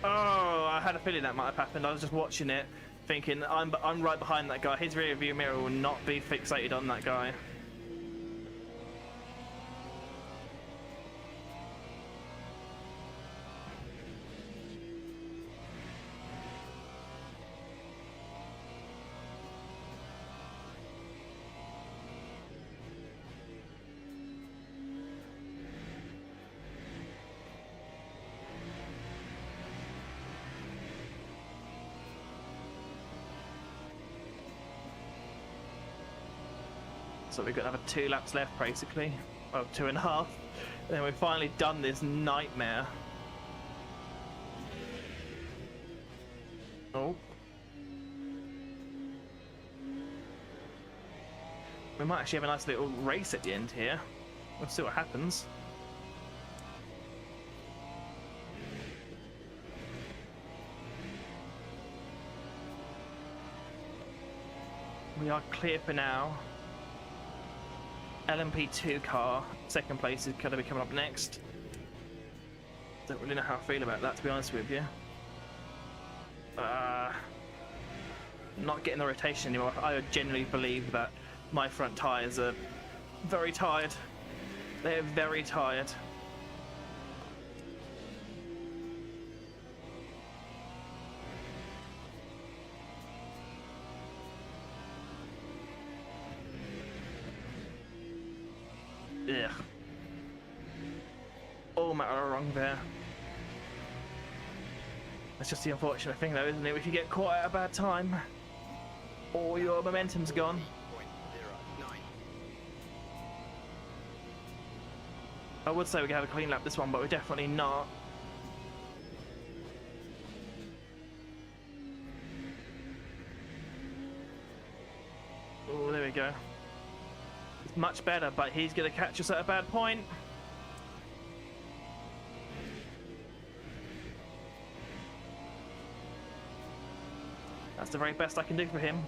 Oh, I had a feeling that might have happened. I was just watching it, thinking I'm right behind that guy. His rear view mirror will not be fixated on that guy. So we've got another 2 laps left, basically. Well, 2.5. And then we've finally done this nightmare. Oh. We might actually have a nice little race at the end here. We'll see what happens. We are clear for now. LMP2 car, second place, is going to be coming up next. Don't really know how I feel about that, to be honest with you. Not getting the rotation anymore. I genuinely believe that my front tyres are very tired. They're very tired. Ugh. All matter wrong there. That's just the unfortunate thing though, isn't it? If you get caught at a bad time, all your momentum's gone. 0.09. I would say we could have a clean lap this one, but we're definitely not. Oh, there we go. It's much better, but he's going to catch us at a bad point. That's the very best I can do for him.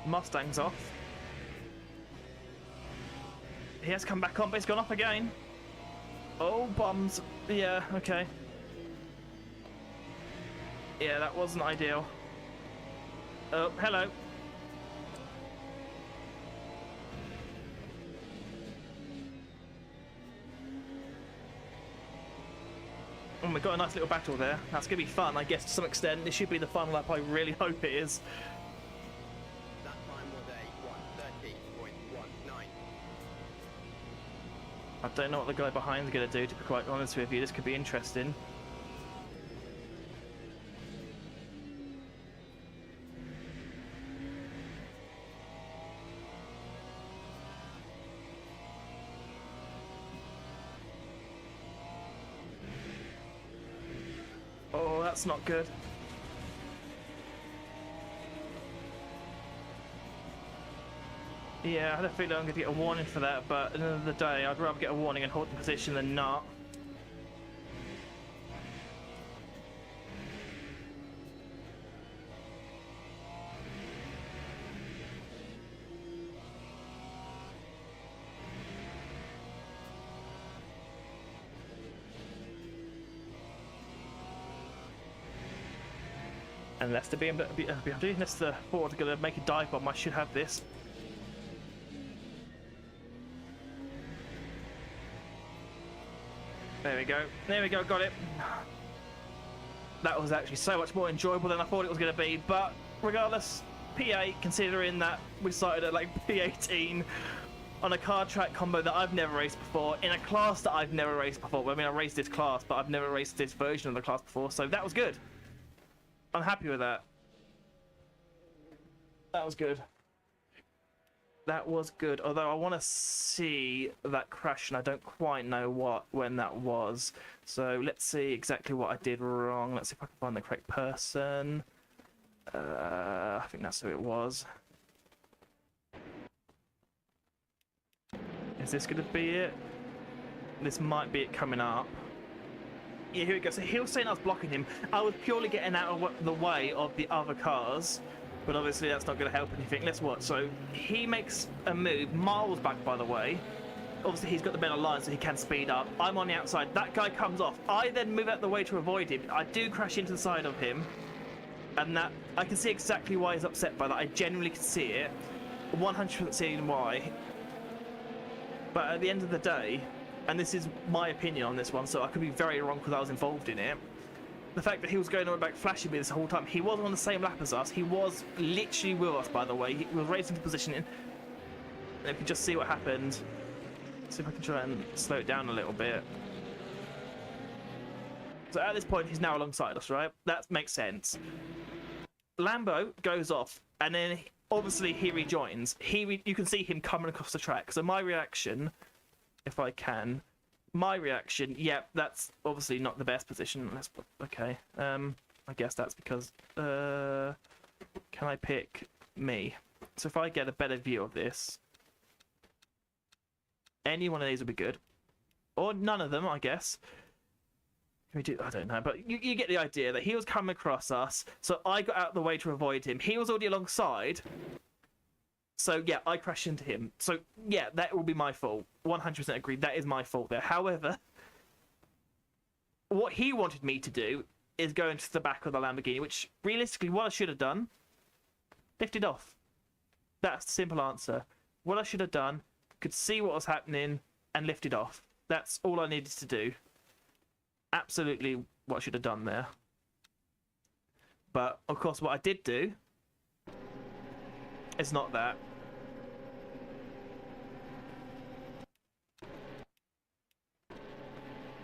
Mustang's off. He has come back on, but he's gone off again. Oh, bombs. Yeah, okay. Yeah, that wasn't ideal. Oh, hello. Oh, we got a nice little battle there. That's going to be fun, I guess, to some extent. This should be the fun lap, I really hope it is. That time was a 1:30.19. I don't know what the guy behind is going to do, to be quite honest with you. This could be interesting. Oh, that's not good. Yeah, I had a feeling I'm going to get a warning for that, but at the end of the day, I'd rather get a warning and hold the position than not. Unless the BMW, unless the Ford are going to make a dive bomb, I should have this. There we go. There we go. Got it. That was actually so much more enjoyable than I thought it was going to be. But regardless, P8, considering that we started at like P18 on a car track combo that I've never raced before, in a class that I've never raced before. Well, I mean, I raced this class, but I've never raced this version of the class before. So that was good. I'm happy with that. That was good. That was good, although I want to see that crash and I don't quite know when that was. So let's see exactly what I did wrong. Let's see if I can find the correct person. I think that's who it was. Is this going to be it? This might be it coming up. Yeah, here we go. So he was saying I was blocking him. I was purely getting out of the way of the other cars, but obviously that's not going to help anything. Let's watch. So he makes a move, miles back, by the way. Obviously he's got the better line, so he can speed up. I'm on the outside. That guy comes off. I then move out the way to avoid him. I do crash into the side of him, and that I can see exactly why he's upset by that. I genuinely can see it. 100% seeing why. But at the end of the day, and this is my opinion on this one, so I could be very wrong because I was involved in it. The fact that he was going on back flashing me this whole time, he was on the same lap as us. He was literally with us, by the way. He was racing to positioning. And if you just see what happened, see if I can try and slow it down a little bit. So at this point, he's now alongside us, right? That makes sense. Lambo goes off, and then obviously he rejoins. You can see him coming across the track. So my reaction, if I can, yep, that's obviously not the best position. Okay, I guess that's because, can I pick me? So if I get a better view of this, any one of these would be good. Or none of them, I guess. Can we do, I don't know, but you get the idea that he was coming across us, so I got out of the way to avoid him. He was already alongside, so yeah, I crashed into him. So yeah, that will be my fault. 100% agree, that is my fault there. However, what he wanted me to do is go into the back of the Lamborghini, which realistically, what I should have done, lifted off. That's the simple answer. What I should have done, could see what was happening and lifted off. That's all I needed to do. Absolutely what I should have done there. But of course what I did do is not that.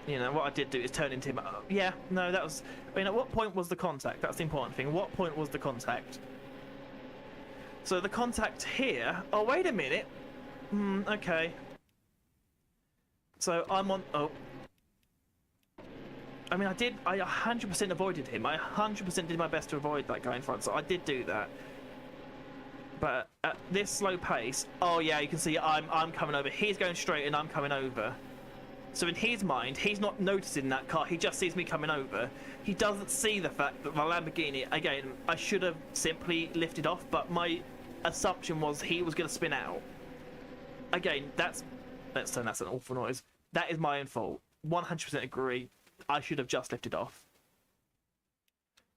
You know, what I did do is turn into him. Yeah, no, that was... I mean, at what point was the contact? That's the important thing. What point was the contact? So the contact here... Oh, wait a minute. Okay. So I'm on... Oh. I mean, I 100% avoided him. I 100% did my best to avoid that guy in front, so I did do that. But at this slow pace... Oh, yeah, you can see I'm coming over. He's going straight and I'm coming over. So in his mind, he's not noticing that car. He just sees me coming over. He doesn't see the fact that the Lamborghini... Again, I should have simply lifted off, but my assumption was he was going to spin out. Again, that's an awful noise. That is my own fault. 100% agree. I should have just lifted off.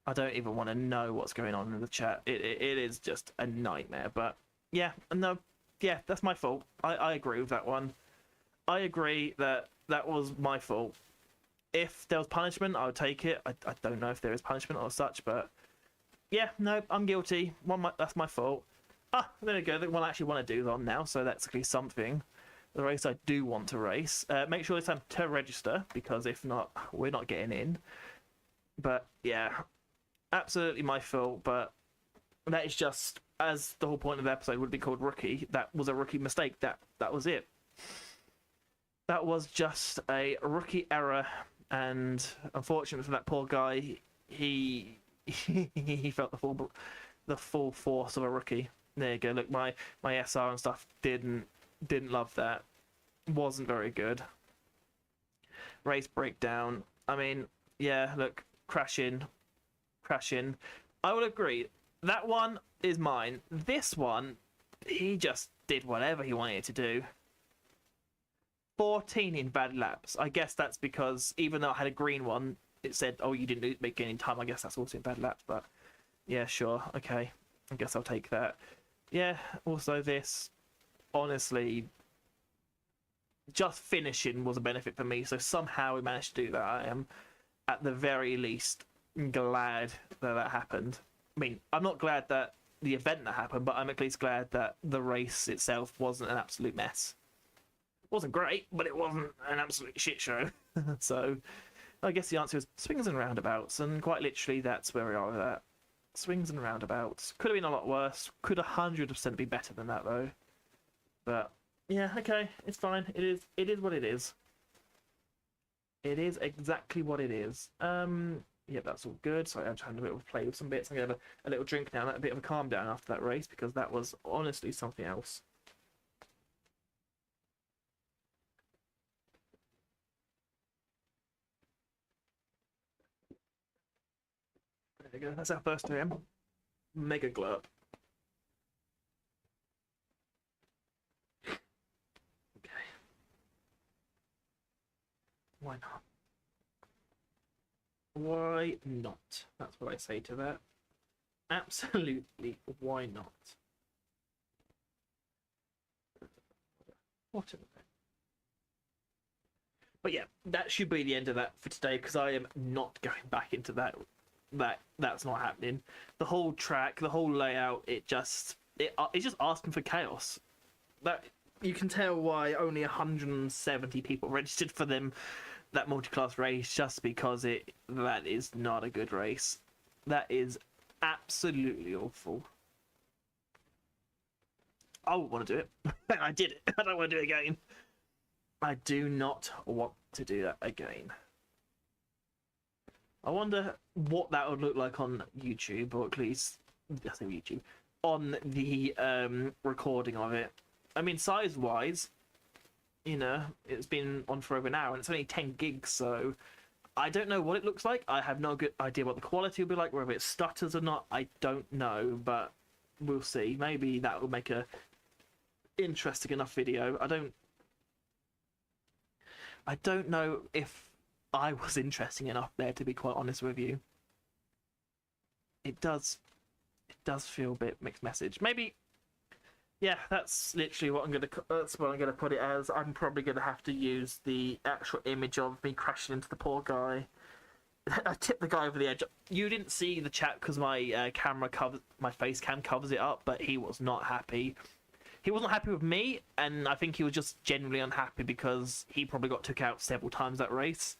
I don't even want to know what's going on in the chat. It is just a nightmare. But yeah, no, yeah, that's my fault. I agree with that one. I agree that that was my fault. If there was punishment, I would take it. I don't know if there is punishment or such, but yeah, no, I'm guilty. That's my fault. Ah, there we go. The one I actually want to do is on now, so that's at least something. The race I do want to race. Make sure this time to register, because if not, we're not getting in. But yeah, absolutely my fault, but that is just, as the whole point of the episode would be called Rookie, that was a rookie mistake. That was it. That was just a rookie error, and unfortunately for that poor guy, he felt the full force of a rookie. There you go. Look, my SR and stuff didn't love that. Wasn't very good. Race breakdown. I mean, yeah, look, crashing. I would agree. That one is mine. This one, he just did whatever he wanted to do. 14 in bad laps. I guess that's because even though I had a green one, it said, oh, you didn't make any time. I guess that's also in bad laps, but yeah, sure. Okay. I guess I'll take that. Yeah, also this, honestly, just finishing was a benefit for me, so somehow we managed to do that. I am, at the very least, glad that happened. I mean, I'm not glad that the event that happened, but I'm at least glad that the race itself wasn't an absolute mess. It wasn't great, but it wasn't an absolute shit show. So, I guess the answer is swings and roundabouts, and quite literally, that's where we are with that. Swings and roundabouts. Could have been a lot worse. Could 100% be better than that, though. But yeah, okay, it's fine. It is what it is. It is exactly what it is. Yeah, that's all good. Sorry, I'm trying to play with some bits. I'm gonna have a little drink now, a bit of a calm down after that race, because that was honestly something else. we go. That's our first AM. Mega glurp. Okay. Why not? Why not? That's what I say to that. Absolutely, why not? What a... But yeah, that should be the end of that for today, because I am not going back into that. That's not happening. The whole track, the whole layout, it's just asking for chaos. That you can tell why only 170 people registered for that multi-class race, just because that is not a good race. That is absolutely awful. I wouldn't want to do it. I did it. I don't want to do it again. I do not want to do that again. I wonder what that would look like on YouTube, or at least, I say YouTube, on the recording of it. I mean, size-wise, you know, it's been on for over an hour, and it's only 10 gigs, so I don't know what it looks like. I have no good idea what the quality will be like, whether it stutters or not, I don't know, but we'll see. Maybe that will make a interesting enough video. I don't know if I was interesting enough there, to be quite honest with you. It does feel a bit mixed message. Maybe, yeah, that's literally what that's what I'm gonna put it as. I'm probably gonna have to use the actual image of me crashing into the poor guy. I tipped the guy over the edge. You didn't see the chat because my my face cam covers it up, but he was not happy. He wasn't happy with me, and I think he was just genuinely unhappy because he probably got took out several times that race.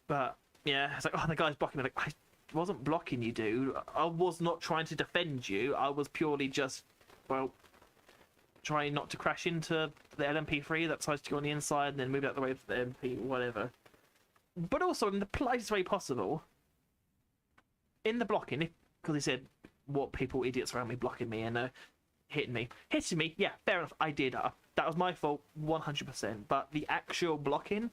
But yeah, it's like, oh, the guy's blocking me. Like, I wasn't blocking you, dude. I was not trying to defend you. I was purely just, well, trying not to crash into the LMP3 that decides to go on the inside and then move out the way for the MP, whatever. But also in the politest way possible. In the blocking, because he said, what people, idiots around me blocking me and hitting me, yeah, fair enough, I did. That was my fault, 100%. But the actual blocking,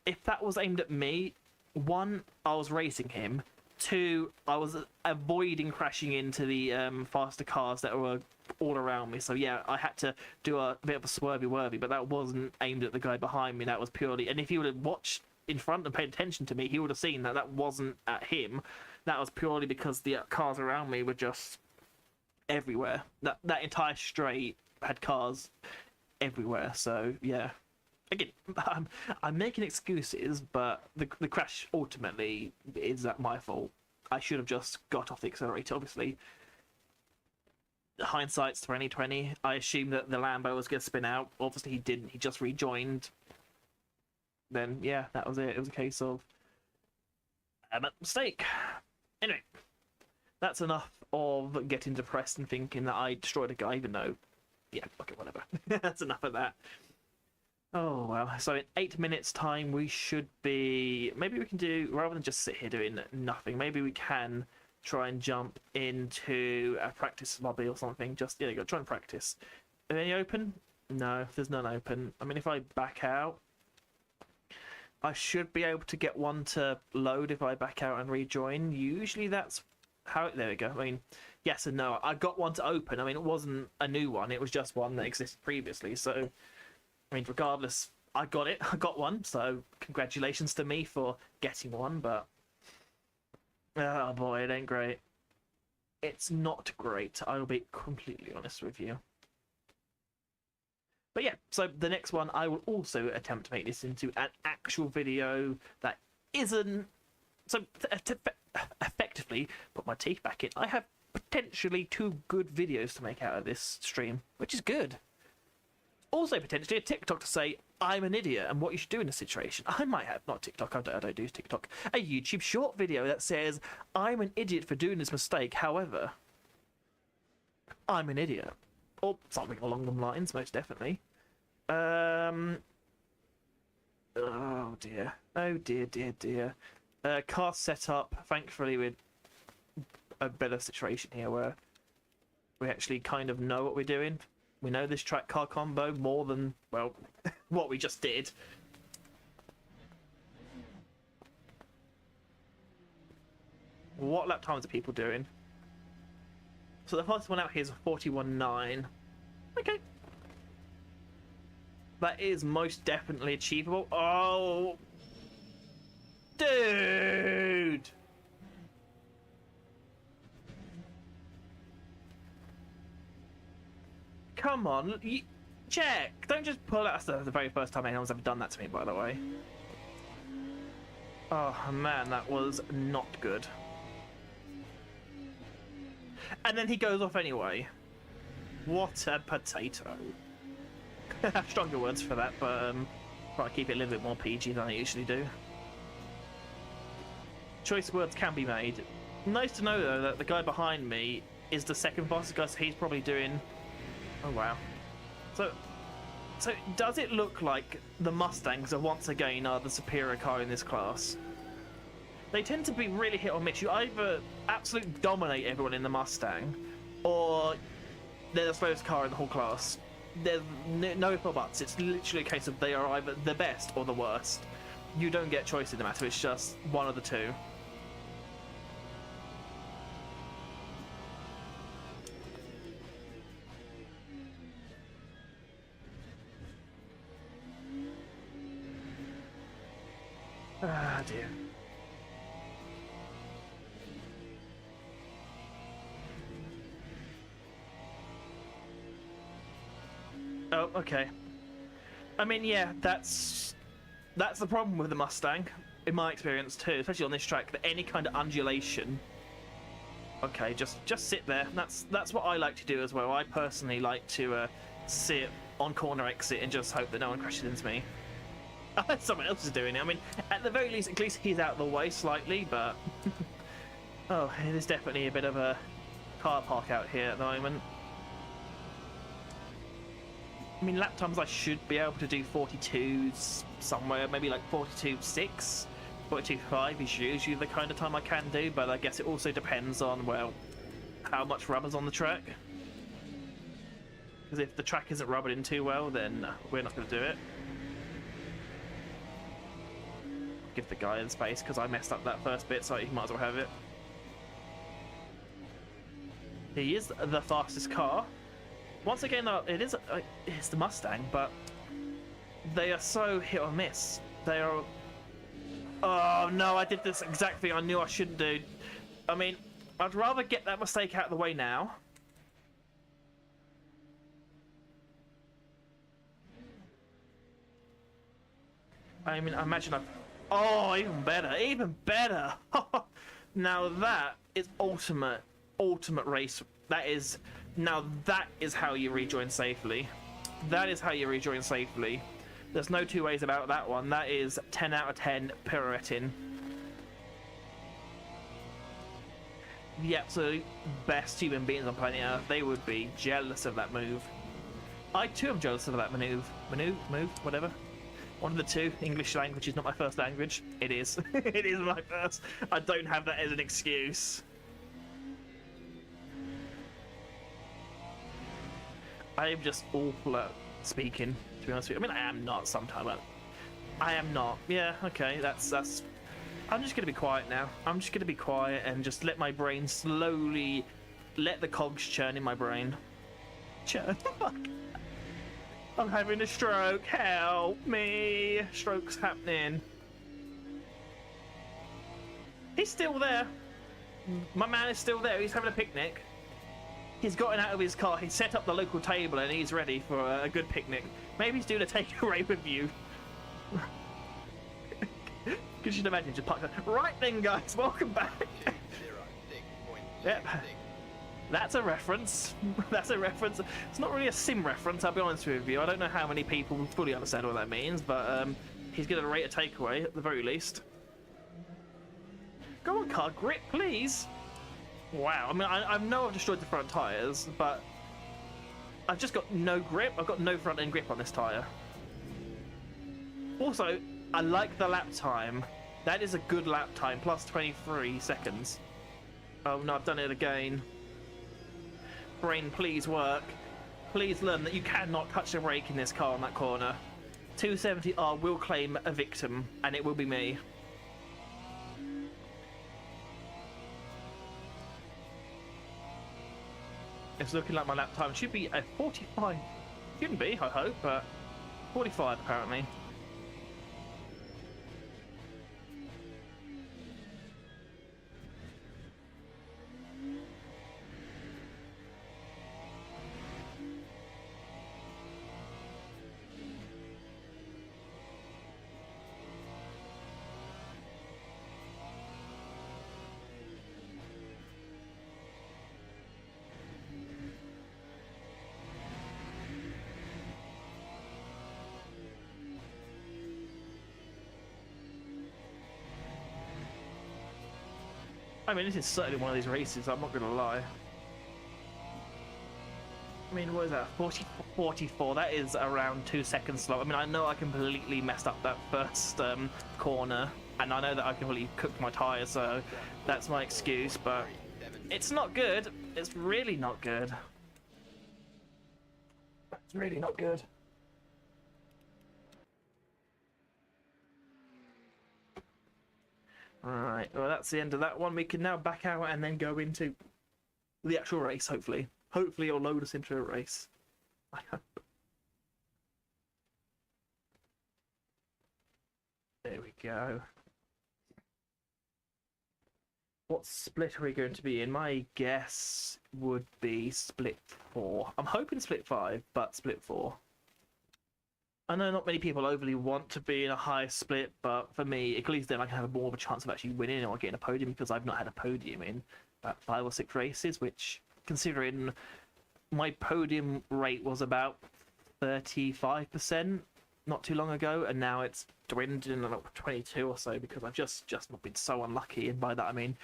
if that was aimed at me, one, I was racing him. Two, I was avoiding crashing into the faster cars that were all around me. So yeah, I had to do a bit of a swervy, but that wasn't aimed at the guy behind me. That was purely, and if he would have watched in front and paid attention to me, he would have seen that wasn't at him. That was purely because the cars around me were just everywhere. That entire straight had cars everywhere. So yeah, again, I'm making excuses, but the crash ultimately is my fault. I should have just got off the accelerator. Obviously, hindsight's 2020. I assumed that the Lambo was going to spin out. Obviously, he didn't. He just rejoined. Then yeah, that was it. It was a case of a mistake. Anyway, that's enough of getting depressed and thinking that I destroyed a guy, even though, yeah, okay, whatever. That's enough of that. Oh, well. So in 8 minutes' time, we should be... Maybe we can do... Rather than just sit here doing nothing, maybe we can try and jump into a practice lobby or something. Just, yeah, go try and practice. Are any open? No, there's none open. I mean, if I back out, I should be able to get one to load if I back out and rejoin. Usually that's how... There we go. I mean, yes and no. I got one to open. I mean, it wasn't a new one. It was just one that existed previously, so... I mean, regardless, I got it. I got one, so congratulations to me for getting one, but... Oh boy, it ain't great. It's not great, I'll be completely honest with you. But yeah, so the next one, I will also attempt to make this into an actual video that isn't... So, to effectively put my teeth back in, I have potentially 2 good videos to make out of this stream, which is good. Also, potentially a TikTok to say, I'm an idiot and what you should do in this situation. I might have, not TikTok, I don't do TikTok, a YouTube short video that says, I'm an idiot for doing this mistake, however, I'm an idiot. Or something along them lines, most definitely. Oh dear. Oh dear. Car setup, thankfully we're a better situation here where we actually kind of know what we're doing. We know this track car combo more than, well, what we just did. What lap times are people doing? So the fastest one out here is a 41.9. Okay. That is most definitely achievable. Oh, dude! Come on, check! Don't just pull out. That's the very first time anyone's ever done that to me, by the way. Oh man, that was not good. And then he goes off anyway. What a potato. I have stronger words for that, but try to keep it a little bit more PG than I usually do. Choice words can be made. Nice to know though that the guy behind me is the second fastest guy, so he's probably doing... Oh wow. So does it look like the Mustangs are once again the superior car in this class? They tend to be really hit or miss. You either absolutely dominate everyone in the Mustang, or they're the slowest car in the whole class. There's no ifs or buts. It's literally a case of they are either the best or the worst. You don't get choice in the matter. It's just one of the two. Ah, dear. Oh, okay. I mean, yeah, that's the problem with the Mustang, in my experience too, especially on this track. That any kind of undulation. Okay, just sit there. That's what I like to do as well. I personally like to sit on corner exit and just hope that no one crashes into me. Someone else is doing it. I mean, at the very least, at least he's out of the way slightly, but oh, it is definitely a bit of a car park out here at the moment. I mean, lap times I should be able to do 42s somewhere, maybe like 42.6, 42.5 is usually the kind of time I can do, but I guess it also depends on, well, how much rubber's on the track. Because if the track isn't rubbered in too well, then we're not going to do it. Give the guy in space because I messed up that first bit, so he might as well have it. He is the fastest car. Once again, though, it's the Mustang, but they are so hit or miss. They are... Oh, no, I did this exactly I knew I shouldn't do. I mean, I'd rather get that mistake out of the way now. I mean, I imagine I've... Oh, even better, even better. Now that is ultimate race. That is... Now that is how you rejoin safely. That is how you rejoin safely. There's no two ways about that one. That is 10 out of 10 pirouetting. The absolute best human beings on planet Earth. They would be jealous of that move. I too am jealous of that move, whatever. One of the two. English language is not my first language. It is. It is my first. I don't have that as an excuse. I am just awful at speaking, to be honest with you. I mean, I am not sometimes, but I am not. Yeah, okay, that's... I'm just going to be quiet now. I'm just going to be quiet and just let my brain slowly... Let the cogs churn in my brain. Churn? Fuck. I'm having a stroke. Help me. Stroke's happening. He's still there. My man is still there. He's having a picnic. He's gotten out of his car, he's set up the local table, and he's ready for a good picnic. Maybe he's doing a takeaway with you. Could you imagine just parked there. Right then, guys, welcome back. Yep. That's a reference. That's a reference. It's not really a sim reference, I'll be honest with you. I don't know how many people fully understand what that means, but he's going to rate a takeaway at the very least. Go on, car, grip, please. Wow, I mean, I know I've destroyed the front tyres, but I've just got no grip. I've got no front end grip on this tyre. Also, I like the lap time. That is a good lap time, plus 23 seconds. Oh no, I've done it again. Brain, please work. Please learn that you cannot touch the brake in this car on that corner. 270R will claim a victim, and it will be me. It's looking like my lap time should be a 45. Shouldn't be, I hope, but 45 apparently. I mean, this is certainly one of these races, I'm not going to lie. I mean, what is that? 44, that is around 2 seconds slow. I mean, I know I completely messed up that first corner, and I know that I completely cooked my tyres, so that's my excuse, but it's not good. It's really not good. It's really not good. Alright, well that's the end of that one. We can now back out and then go into the actual race, hopefully. Hopefully it'll load us into a race. I hope. There we go. What split are we going to be in? My guess would be split 4. I'm hoping split 5, but split 4. I know not many people overly want to be in a high split, but for me, at least then I can have more of a chance of actually winning or getting a podium, because I've not had a podium in about 5 or 6 races, which, considering my podium rate was about 35% not too long ago, and now it's dwindling up to 22 or so, because I've just not been so unlucky, and by that I mean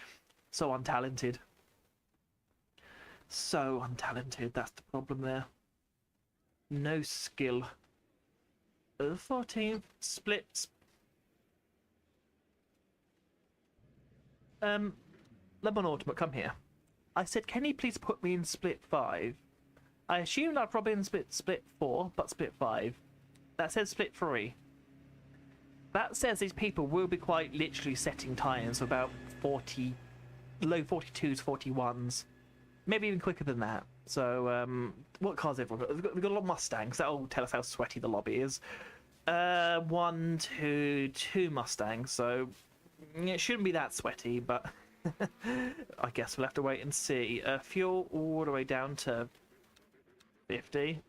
so untalented. So untalented, that's the problem there. No skill. 14 splits. Lemon Ultimate, come here. I said, can you please put me in split 5? I assumed I'd probably in split 4, but split 5. That says split 3. That says these people will be quite literally setting tyres for about 40, low 42s, 41s. Maybe even quicker than that. So, what cars have everyone got? We've got a lot of Mustangs. That'll tell us how sweaty the lobby is. 1, 2, 2 Mustangs. So, it shouldn't be that sweaty, but I guess we'll have to wait and see. Fuel all the way down to 50.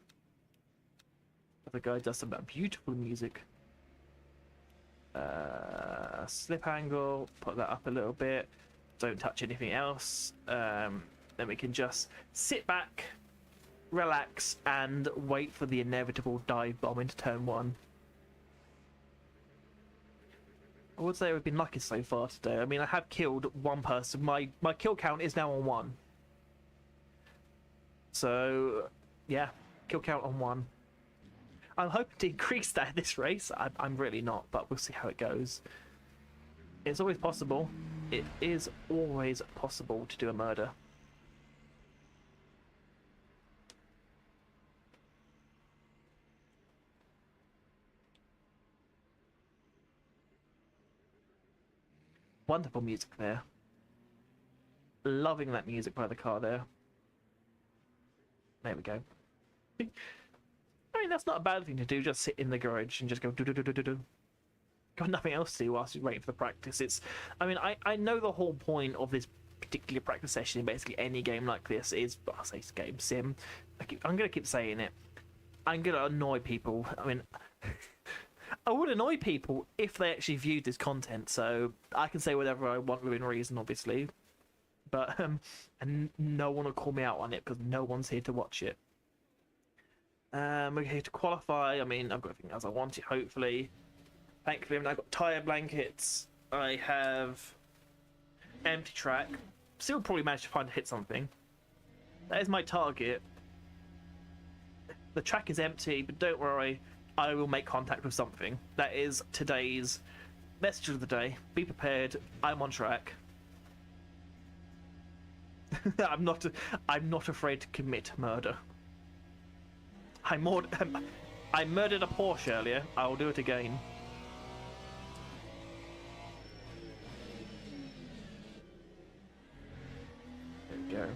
The guy does some beautiful music. Slip angle, put that up a little bit. Don't touch anything else. Then we can just sit back, relax, and wait for the inevitable dive bomb into turn 1. I would say we've been lucky so far today. I mean, I have killed 1 person. My kill count is now on 1. So, yeah, kill count on 1. I'm hoping to increase that this race. I'm really not, but we'll see how it goes. It's always possible. It is always possible to do a murder. Wonderful music there. Loving that music by the car there. There we go. I mean, that's not a bad thing to do, just sit in the garage and just go do-do-do-do-do-do. Got nothing else to do whilst you're waiting for the practice. It's, I mean, I know the whole point of this particular practice session in basically any game like this is, I say game sim. I'm going to keep saying it. I'm going to annoy people. I mean, I would annoy people if they actually viewed this content, so I can say whatever I want within reason, obviously. But, and no one will call me out on it because no one's here to watch it. We're here to qualify. I mean, I've got everything else I wanted, hopefully. Thankfully, I've got tyre blankets. I have empty track. Still probably managed to hit something. That is my target. The track is empty, but don't worry. I will make contact with something. That is today's message of the day. Be prepared. I'm on track. I'm not afraid to commit murder. I murdered a Porsche earlier. I'll do it again. There we go.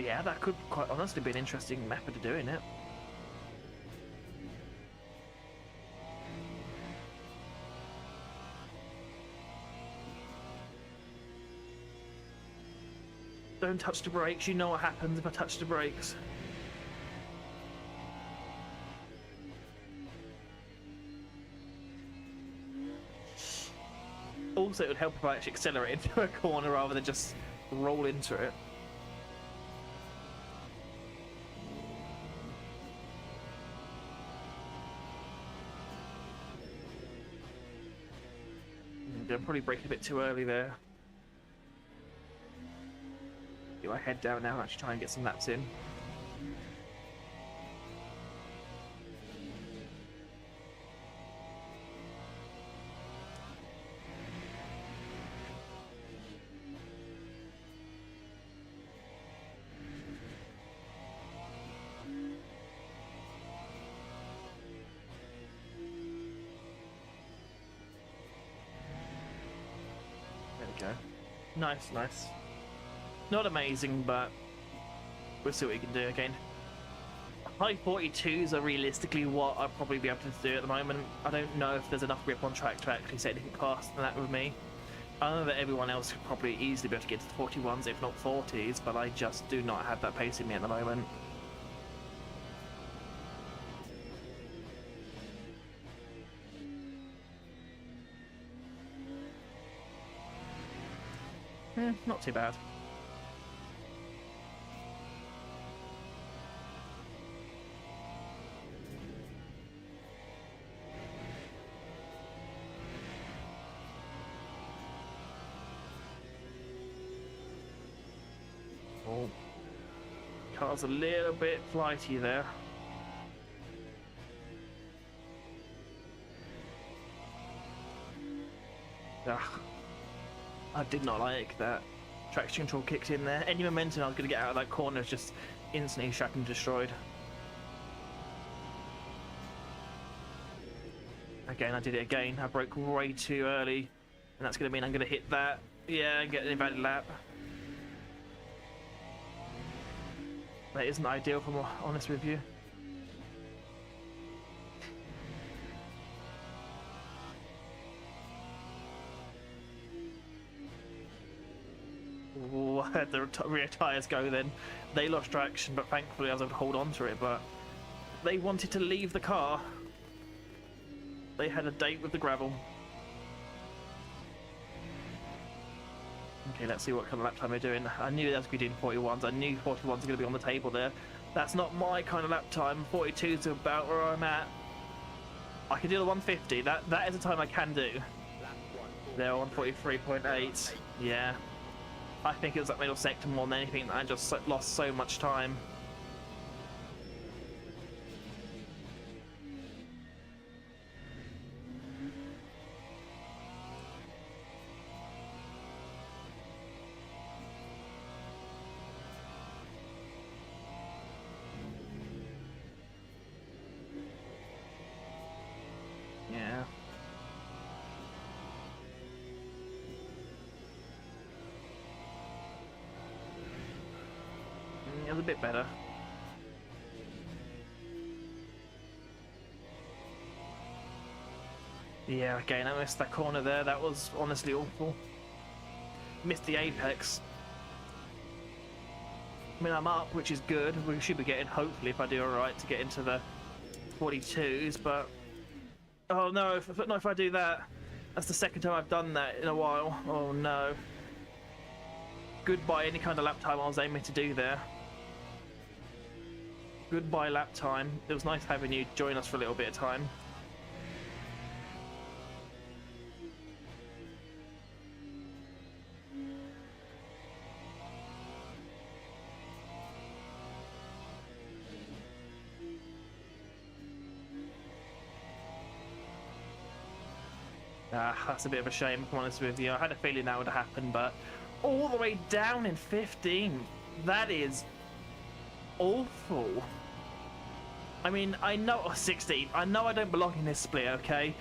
But yeah, that could quite honestly be an interesting method of doing it. Don't touch the brakes. You know what happens if I touch the brakes. Also, it would help if I actually accelerate into a corner rather than just roll into it. I'm probably braking a bit too early there. Do I head down now and actually try and get some laps in? There we go. Nice, nice. Not amazing, but we'll see what we can do again. High 42s are realistically what I'll probably be able to do at the moment. I don't know if there's enough grip on track to actually set anything faster than that with me. I know that everyone else could probably easily be able to get to the 41s, if not 40s, but I just do not have that pace in me at the moment. Not too bad. Oh, car's a little bit flighty there. Ugh. I did not like that. Traction control kicked in there. Any momentum I was going to get out of that corner is just instantly shattered and destroyed. Again, I did it again. I broke way too early, and that's going to mean I'm going to hit that. Yeah, and get an invalid lap. That isn't ideal, if I'm honest with you. Ooh, I had the rear tyres go then. They lost traction, but thankfully I was able to hold on to it. But they wanted to leave the car. They had a date with the gravel. Okay, let's see what kind of lap time they're doing. I knew they was going to be doing 41s. I knew 41s are going to be on the table there. That's not my kind of lap time. 42s are about where I'm at. I can do the 150. That is a time I can do. They're on 43.8. Yeah. I think it was that middle sector more than anything that I just lost so much time. Yeah. It was a bit better. Yeah, again, I missed that corner there. That was honestly awful. Missed the apex. I mean, I'm up, which is good. We should be getting, hopefully, if I do alright, to get into the 42s, but... Oh no, not if I do that. That's the second time I've done that in a while. Oh no. Goodbye any kind of lap time I was aiming to do there. Goodbye lap time. It was nice having you join us for a little bit of time. That's a bit of a shame, if I'm honest with you. I had a feeling that would happen, but all the way down in 15. That is awful. I mean, I know 16. I know I don't belong in this split, okay?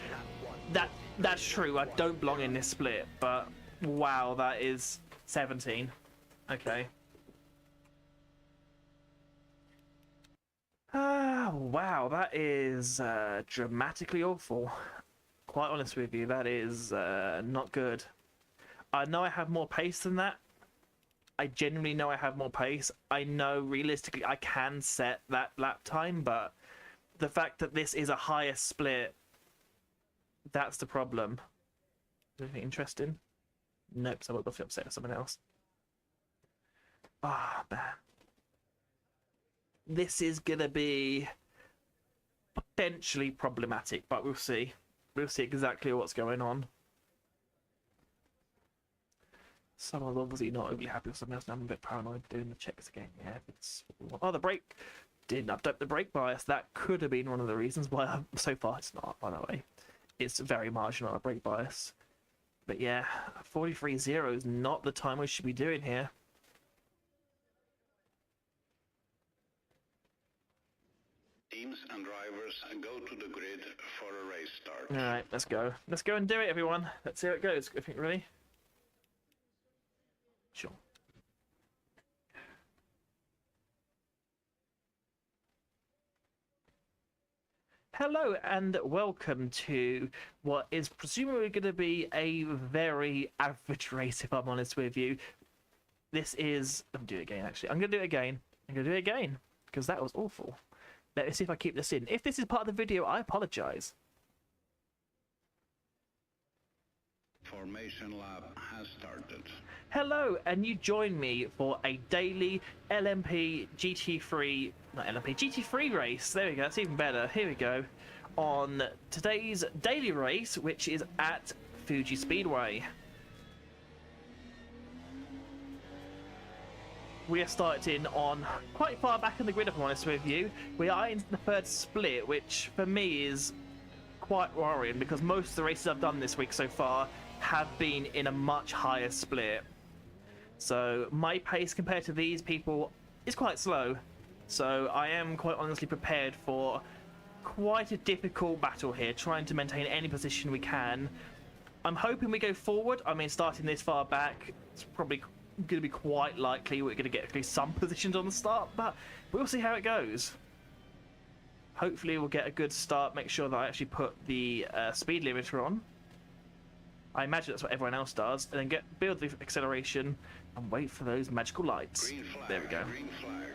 That's true. I don't belong in this split, but wow, that is 17. Okay. Ah, wow, that is dramatically awful. Quite honest with you, that is not good. I know I have more pace than that. I genuinely know I have more pace. I know realistically I can set that lap time, but the fact that this is a higher split, that's the problem. Anything interesting? Nope, so I'll go upset with someone else. Ah, man. This is gonna be potentially problematic, but we'll see. We'll see exactly what's going on. Someone's obviously not overly happy with something else. Now I'm a bit paranoid doing the checks again. Yeah, it's... Oh, the brake didn't update the brake bias. That could have been one of the reasons why so far it's not, by the way. It's very marginal, a brake bias. But yeah, 43.0 is not the time we should be doing here. Teams and drivers go to the grid for a race start. Alright, let's go. Let's go and do it, everyone. Let's see how it goes. I think, really. Sure. Hello and welcome to what is presumably going to be a very average race, if I'm honest with you. This is... Let me do it again, actually. I'm going to do it again. I'm going to do it again, because that was awful. Let me see if I keep this in. If this is part of the video, I apologise. Formation lap has started. Hello, and you join me for a daily LMP GT3, not LMP, GT3 race. There we go, that's even better. Here we go. On today's daily race, which is at Fuji Speedway. We are starting on quite far back in the grid, if I'm honest with you. We are in the third split, which for me is quite worrying because most of the races I've done this week so far have been in a much higher split. So my pace compared to these people is quite slow. So I am quite honestly prepared for quite a difficult battle here, trying to maintain any position we can. I'm hoping we go forward. I mean, starting this far back, it's probably going to be quite likely we're going to get at least some positions on the start, but we'll see how it goes. Hopefully we'll get a good start, make sure that I actually put the speed limiter on. I imagine that's what everyone else does, and then build the acceleration and wait for those magical lights. Green flag, there we go. green flag.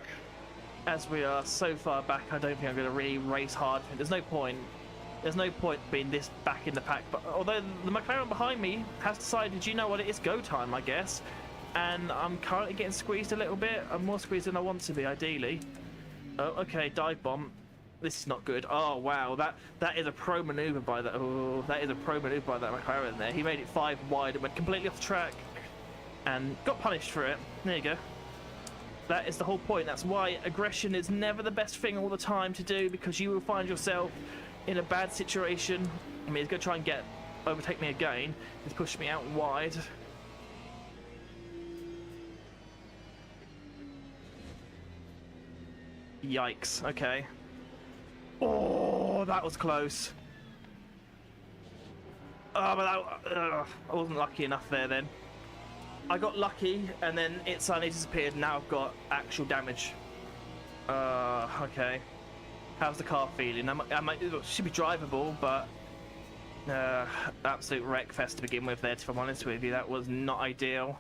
As we are so far back, I don't think I'm going to really race hard. There's no point. There's no point being this back in the pack. But although the McLaren behind me has decided, you know what, it is go time, I guess. And I'm currently getting squeezed a little bit. I'm more squeezed than I want to be, ideally. Oh, okay, dive bomb. This is not good. Oh wow, that is a pro maneuver by that. Oh, that is a pro maneuver by that McLaren there. He made it 5 wide and went completely off track, and got punished for it. There you go. That is the whole point. That's why aggression is never the best thing all the time to do, because you will find yourself in a bad situation. I mean, he's going to try and overtake me again. He's pushing me out wide. Yikes. Okay. Oh, that was close. Oh, but I wasn't lucky enough there then. I got lucky, and then it suddenly disappeared. Now I've got actual damage. Okay. How's the car feeling? It should be drivable, but absolute wreck fest to begin with there, if I'm honest with you. That was not ideal.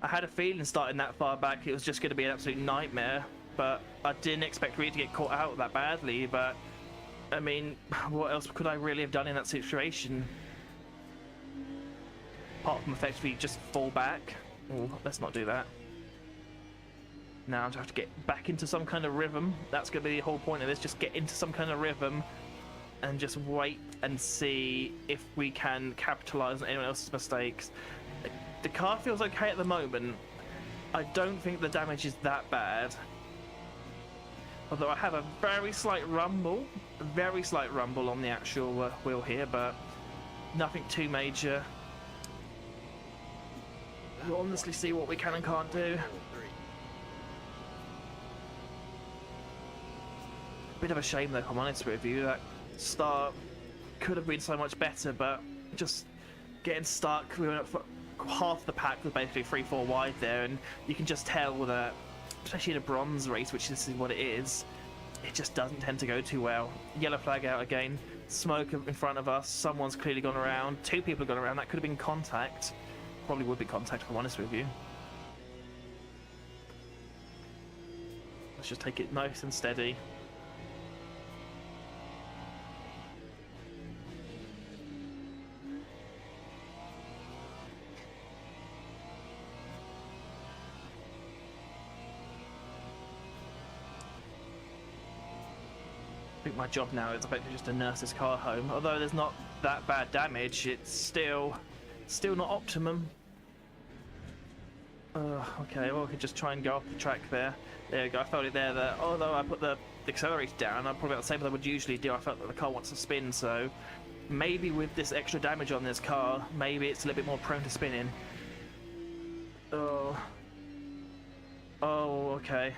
I had a feeling starting that far back it was just going to be an absolute nightmare, but I didn't expect really to get caught out that badly. But I mean, what else could I really have done in that situation? Apart from effectively just fall back. Oh, let's not do that. Now I have to get back into some kind of rhythm. That's going to be the whole point of this. Just get into some kind of rhythm and just wait and see if we can capitalize on anyone else's mistakes. The car feels okay at the moment. I don't think the damage is that bad. Although I have a very slight rumble on the actual wheel here, but nothing too major. We'll honestly see what we can and can't do. Bit of a shame though, if I'm honest with you. That start could have been so much better, but just getting stuck. We went up for half the pack was basically 3-4 wide there, and you can just tell that especially in a bronze race, which this is what it is, it just doesn't tend to go too well. Yellow flag out again. Smoke in front of us. Someone's clearly gone around. 2 people have gone around. That could have been contact. Probably would be contact, if I'm honest with you. Let's just take it nice and steady. I think my job now is effectively just to nurse this car home. Although there's not that bad damage, it's still not optimum. Okay, well we could just try and go off the track there. There you go, I felt it there that although I put the accelerator down, I'm probably about the same as I would usually do. I felt that the car wants to spin, so maybe with this extra damage on this car, maybe it's a little bit more prone to spinning. Oh, okay.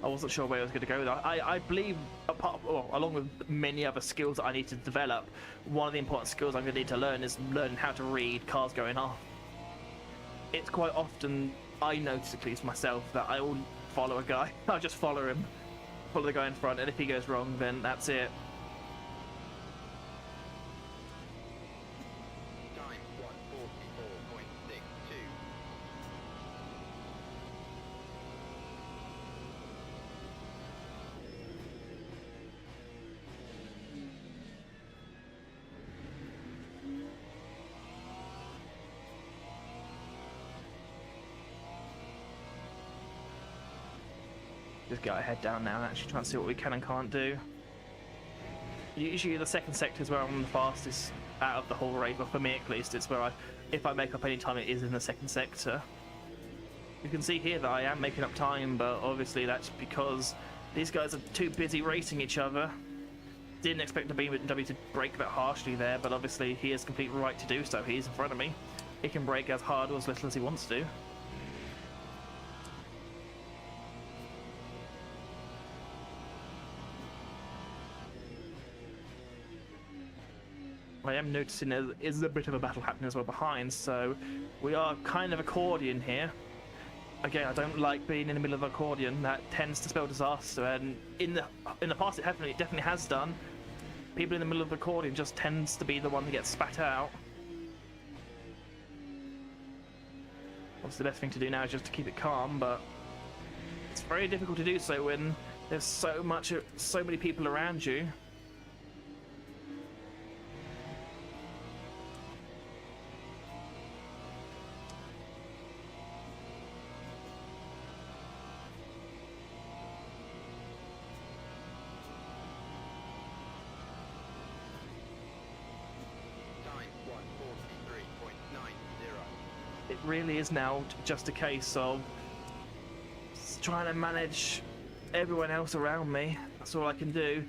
I wasn't sure where I was going to go with that. I believe, along with many other skills that I need to develop, one of the important skills I'm going to need to learn is learning how to read cars going off. It's quite often, I notice at least myself, that I will follow a guy. I'll just follow him, follow the guy in front, and if he goes wrong, then that's it. Time 1:44.62. Just get our head down now and actually try and see what we can and can't do. Usually the second sector is where I'm the fastest out of the whole race, but for me at least, it's where if I make up any time, it is in the second sector. You can see here that I am making up time, but obviously that's because these guys are too busy racing each other. Didn't expect the BMW to brake that harshly there, but obviously he has complete right to do so. He's in front of me. He can brake as hard or as little as he wants to. I am noticing there is a bit of a battle happening as well behind, so we are kind of accordion here. Again, I don't like being in the middle of an accordion. That tends to spell disaster, and in the past it definitely has done. People in the middle of the accordion just tends to be the one that gets spat out. Obviously, the best thing to do now is just to keep it calm, but it's very difficult to do so when there's so many people around you. It really is now just a case of trying to manage everyone else around me. That's all I can do.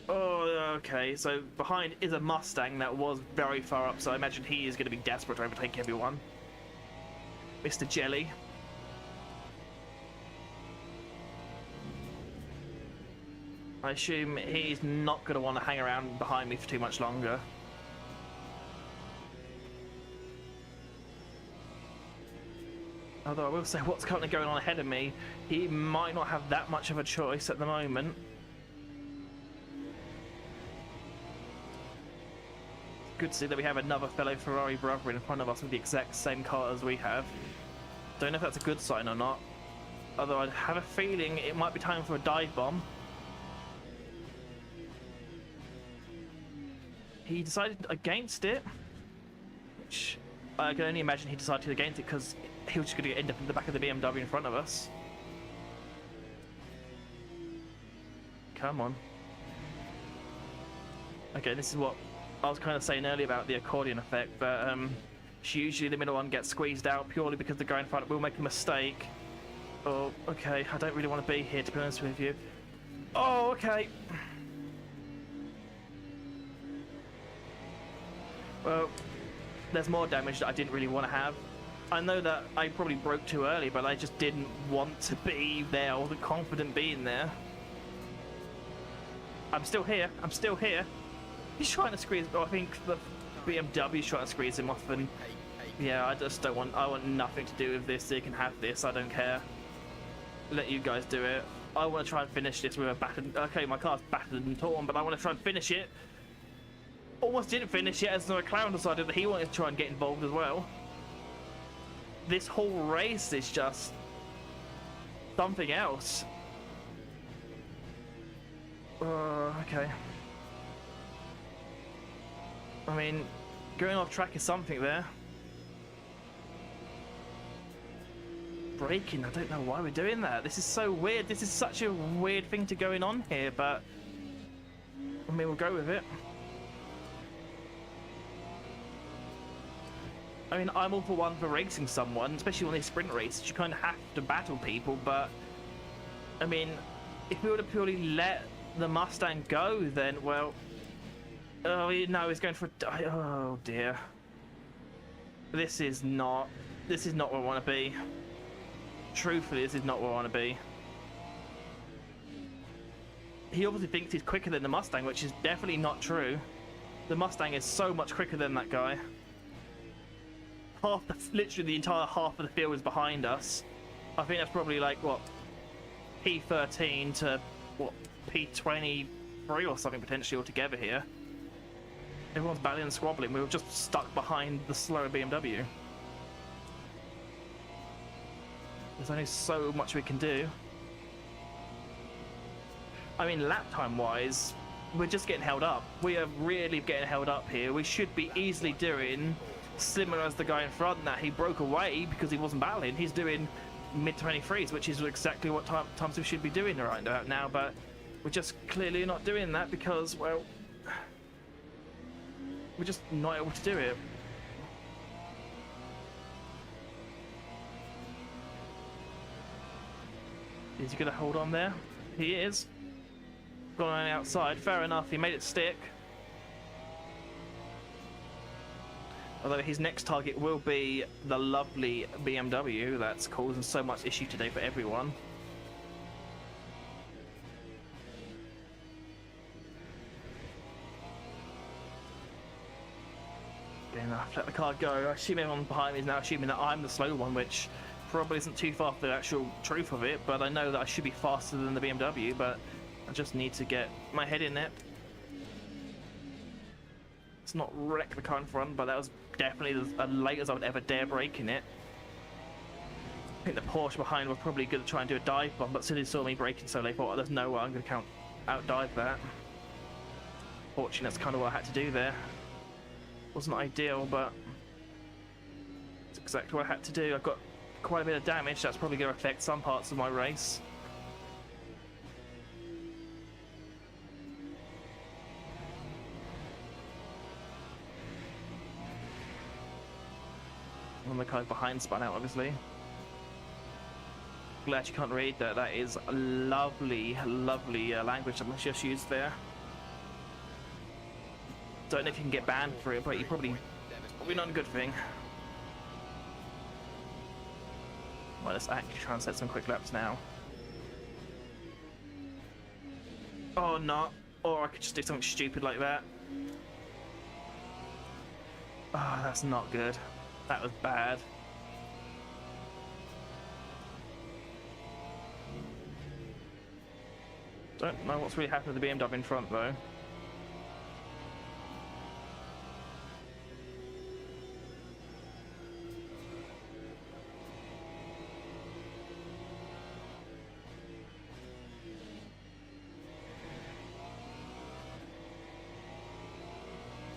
Oh, okay, so behind is a Mustang that was very far up, so I imagine he is going to be desperate to overtake everyone. Mr. Jelly. I assume he's not going to want to hang around behind me for too much longer. Although I will say what's currently going on ahead of me, he might not have that much of a choice at the moment. Good to see that we have another fellow Ferrari brother in front of us with the exact same car as we have. Don't know if that's a good sign or not. Although I have a feeling it might be time for a dive bomb. He decided against it, which I can only imagine he decided against it because he was just going to end up in the back of the BMW in front of us. Come on. Okay, this is what I was kind of saying earlier about the accordion effect, but usually the middle one gets squeezed out purely because the guy in front will make a mistake. Oh, okay, I don't really want to be here, to be honest with you. Oh, okay. Well, there's more damage that I didn't really want to have. I know that I probably broke too early, but I just didn't want to be there. I wasn't confident being there. I'm still here. I'm still here. He's trying to squeeze. Oh, I think the BMW's trying to squeeze him off, and Yeah, I just don't want. I want nothing to do with this. They can have this. I don't care. Let you guys do it. I want to try and finish this with a battered. Okay, my car's battered and torn, but I want to try and finish it. Almost didn't finish it as the McLaren decided that he wanted to try and get involved as well. This whole race is just something else. Okay. I mean, going off track is something there. Braking, I don't know why we're doing that. This is so weird. This is such a weird thing to going on here, but I mean, we'll go with it. I mean, I'm all for one for racing someone, especially when they sprint races. You kind of have to battle people, but I mean, if we would have purely let the Mustang go, then, well, oh no, he's going for a, oh dear. This is not where I want to be. Truthfully, this is not where I want to be. He obviously thinks he's quicker than the Mustang, which is definitely not true. The Mustang is so much quicker than that guy. Literally the entire half of the field is behind us. I think that's probably like, what, P13 to, what, P23 or something potentially altogether here. Everyone's battling and squabbling. We were just stuck behind the slower BMW. There's only so much we can do. I mean, lap time wise, we're just getting held up. We are really getting held up here. We should be easily doing similar as the guy in front that he broke away because he wasn't battling. He's doing mid-23s, which is exactly what times we should be doing right now, but we're just clearly not doing that because, well, we're just not able to do it. Is he going to hold on there? He is. Gone on the outside. Fair enough, he made it stick. Although his next target will be the lovely BMW that's causing so much issue today for everyone. Again, I have to let the car go. I assume everyone behind me is now assuming that I'm the slow one, which probably isn't too far from the actual truth of it, but I know that I should be faster than the BMW, but I just need to get my head in it. It's not wreck the car in front, but that was definitely as late as I would ever dare brake in it. I think the Porsche behind was probably going to try and do a dive bomb, but soon as they saw me braking so late, thought, oh, there's no way I'm going to outdive that. Fortunately, that's kind of what I had to do there. Wasn't ideal, but it's exactly what I had to do. I've got quite a bit of damage. That's probably going to affect some parts of my race. And the car behind spun out, obviously. Glad you can't read that. That is lovely, lovely language that was just used there. Don't know if you can get banned for it, but you probably not a good thing. Well, let's actually try and set some quick laps now. Oh, no. Or I could just do something stupid like that. Oh, that's not good. That was bad. Don't know what's really happened to the BMW in front, though.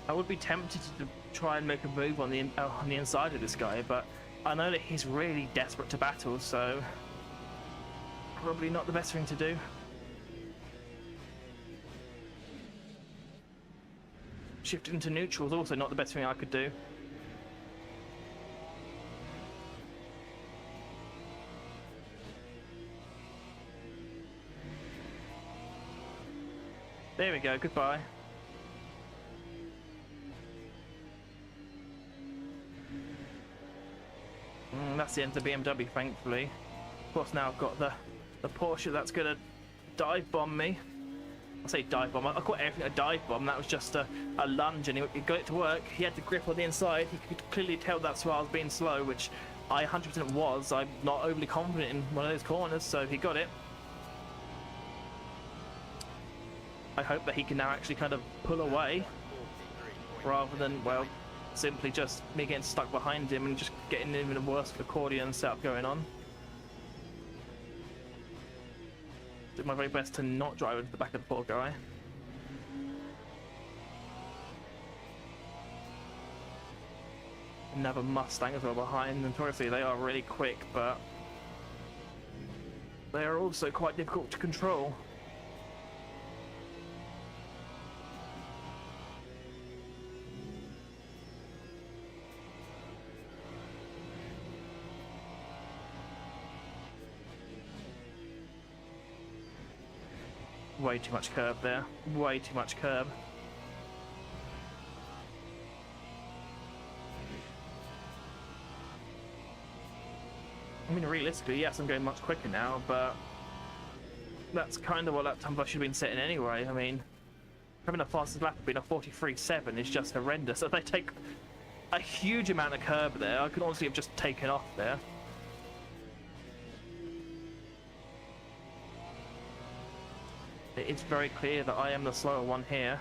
I would be tempted to try and make a move on the inside of this guy, but I know that he's really desperate to battle, so probably not the best thing to do. Shift into neutral is also not the best thing I could do. There we go, goodbye. That's the end of the BMW, thankfully. Of course, now I've got the Porsche that's going to dive bomb me. I say dive bomb. I call everything a dive bomb. That was just a lunge, and he got it to work. He had the grip on the inside. He could clearly tell that's why I was being slow, which I 100% was. I'm not overly confident in one of those corners, so he got it. I hope that he can now actually kind of pull away, rather than, well, simply just me getting stuck behind him and just getting even a worse accordion setup going on. Did my very best to not drive into the back of the poor guy. Another Mustang as well behind. Notoriously, they are really quick, but they are also quite difficult to control. Way too much curb there. Way too much curb. I mean, realistically, yes, I'm going much quicker now, but that's kind of what lap times I should have been setting anyway. I mean, having the fastest lap being a 43.7 is just horrendous. So they take a huge amount of curb there. I could honestly have just taken off there. It's very clear that I am the slower one here.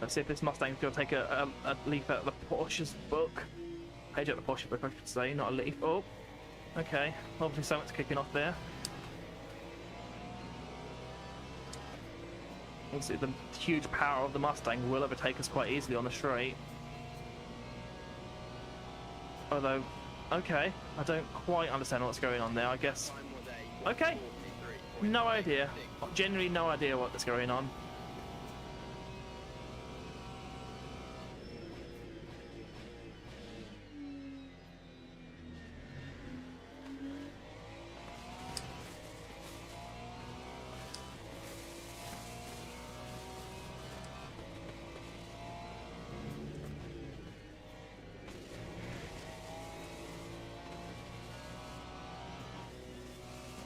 Let's see if this Mustang's going to take a leaf out of the Porsche's book. Page out of the Porsche book, I should say, not a leaf. Oh, okay. Obviously something's kicking off there. Obviously the huge power of the Mustang will overtake us quite easily on the straight. Although, okay, I don't quite understand what's going on there, I guess. Okay, no idea. Genuinely no idea what's going on.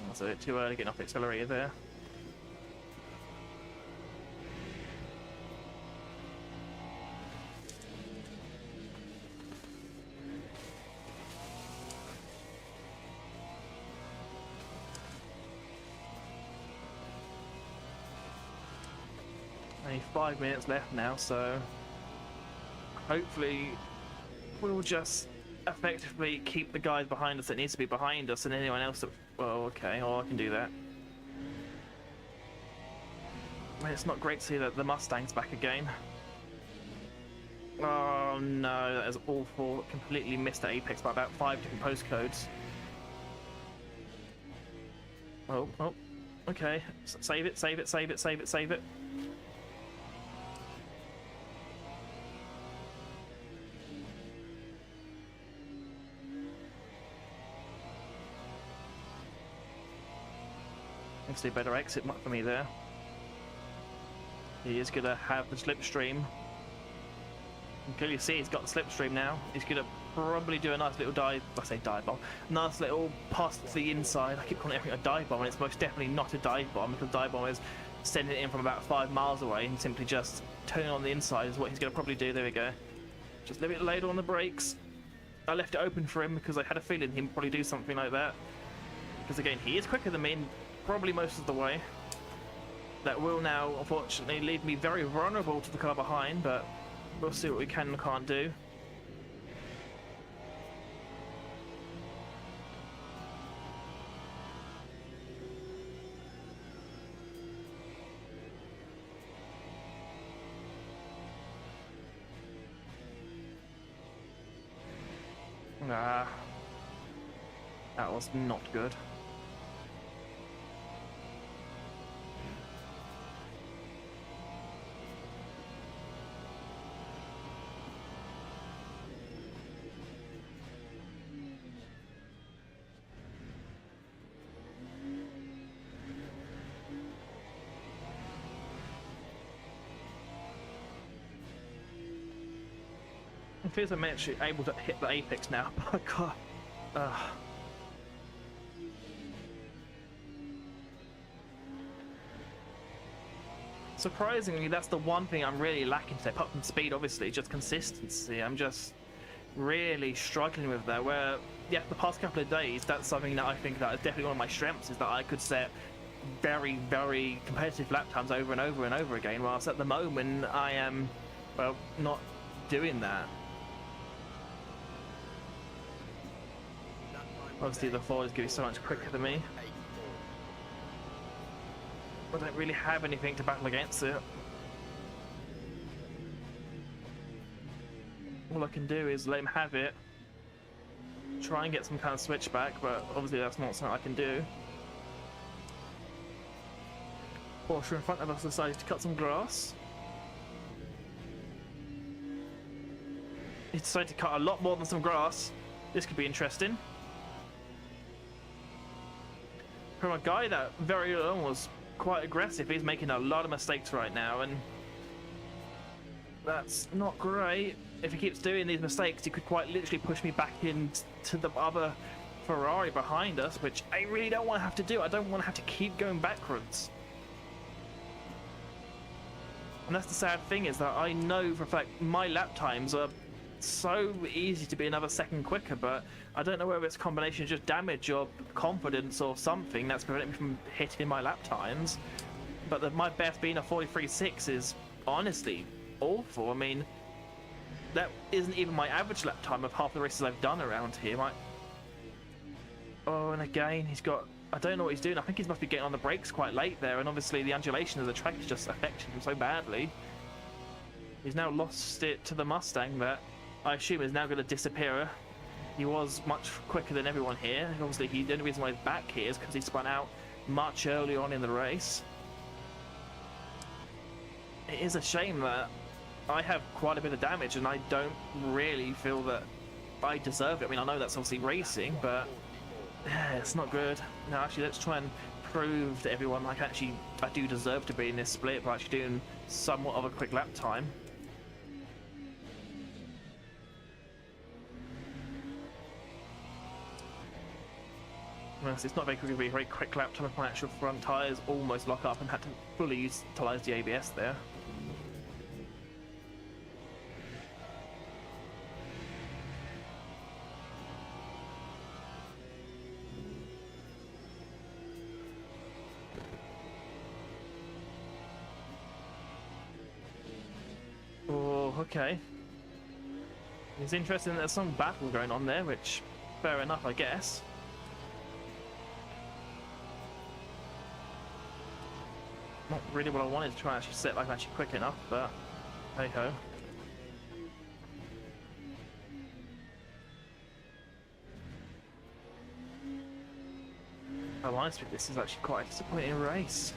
That's a bit too early getting off the accelerator there. Only 5 minutes left now, so hopefully we'll just effectively keep the guys behind us that needs to be behind us, and anyone else that, well, okay, oh, I can do that. I mean, it's not great to see that the Mustang's back again. Oh no, that is awful. Completely missed the apex by about 5 different postcodes. Oh, oh, okay. Save it, save it, save it, save it, save it. Obviously a better exit for me there. He is going to have the slipstream. You can clearly see he's got the slipstream now. He's going to probably do a nice little dive. I say dive bomb. Nice little pass to the inside. I keep calling everything a dive bomb, and it's most definitely not a dive bomb, because dive bomb is sending it in from about 5 miles away and simply just turning on the inside is what he's going to probably do. There we go. Just a little bit later on the brakes. I left it open for him because I had a feeling he'd probably do something like that. Because again, he is quicker than me, probably most of the way. That will now, unfortunately, leave me very vulnerable to the car behind, but we'll see what we can and can't do. Ah, that was not good. It feels like I'm actually able to hit the apex now, but I can't. Surprisingly, that's the one thing I'm really lacking today, apart from speed, obviously, just consistency. I'm just really struggling with that, where, yeah, the past couple of days, that's something that I think that is definitely one of my strengths, is that I could set very, very competitive lap times over and over and over again, whilst at the moment I am, well, not doing that. Obviously, the Ford is going to be so much quicker than me. I don't really have anything to battle against it. All I can do is let him have it, try and get some kind of switchback, but obviously that's not something I can do. Porsche in front of us decided to cut some grass. He decided to cut a lot more than some grass. This could be interesting. From a guy that very early on was quite aggressive, he's making a lot of mistakes right now, and that's not great. If he keeps doing these mistakes, he could quite literally push me back into the other Ferrari behind us, which I really don't want to have to do. I don't want to have to keep going backwards. And that's the sad thing, is that I know for a fact my lap times are so easy to be another second quicker, but I don't know whether it's a combination of just damage or confidence or something that's preventing me from hitting my lap times. But my best being a 43.6 is honestly awful. I mean, that isn't even my average lap time of half the races I've done around here. Oh, and again, he's got... I don't know what he's doing. I think he must be getting on the brakes quite late there, and obviously the undulation of the track is just affecting him so badly. He's now lost it to the Mustang that I assume is now going to disappear. He was much quicker than everyone here. And obviously, the only reason why he's back here is because he spun out much earlier on in the race. It is a shame that I have quite a bit of damage, and I don't really feel that I deserve it. I mean, I know that's obviously racing, but yeah, it's not good. Now, actually, let's try and prove to everyone like I do deserve to be in this split by actually doing somewhat of a quick lap time. Well, it's not very quick, a very quick lap time if my actual front tyres almost lock up and had to fully utilise the ABS there. Oh, okay. It's interesting that there's some battle going on there, which, fair enough, I guess. Not really what I wanted to try and actually set like actually quick enough, but hey ho. Oh, honestly, this is actually quite a disappointing race.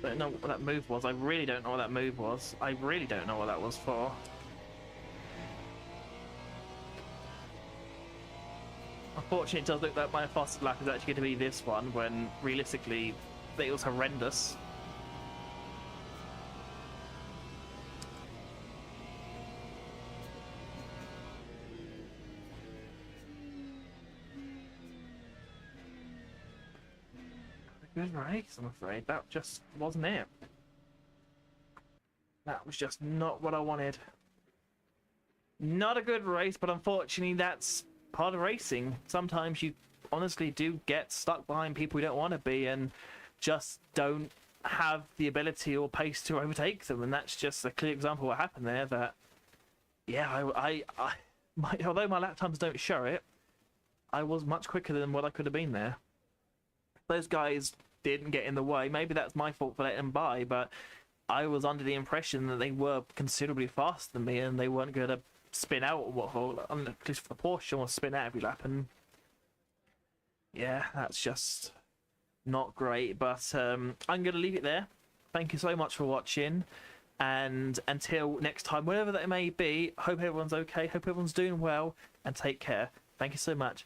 I don't know what that move was. I really don't know what that move was. I really don't know what that was for. Unfortunately, it does look like my fastest lap is actually going to be this one, when realistically, it was horrendous. Good race, I'm afraid. That just wasn't it. That was just not what I wanted. Not a good race, but unfortunately that's part of racing. Sometimes you honestly do get stuck behind people you don't want to be and just don't have the ability or pace to overtake them, and that's just a clear example of what happened there. That, yeah, although my lap times don't show it, I was much quicker than what I could have been there. Those guys didn't get in the way. Maybe that's my fault for letting them by, but I was under the impression that they were considerably faster than me and they weren't going to spin out, at least for the Porsche, almost spin out every lap. And yeah, that's just not great. But I'm going to leave it there. Thank you so much for watching, and until next time, whatever that may be, hope everyone's okay, hope everyone's doing well, and take care. Thank you so much.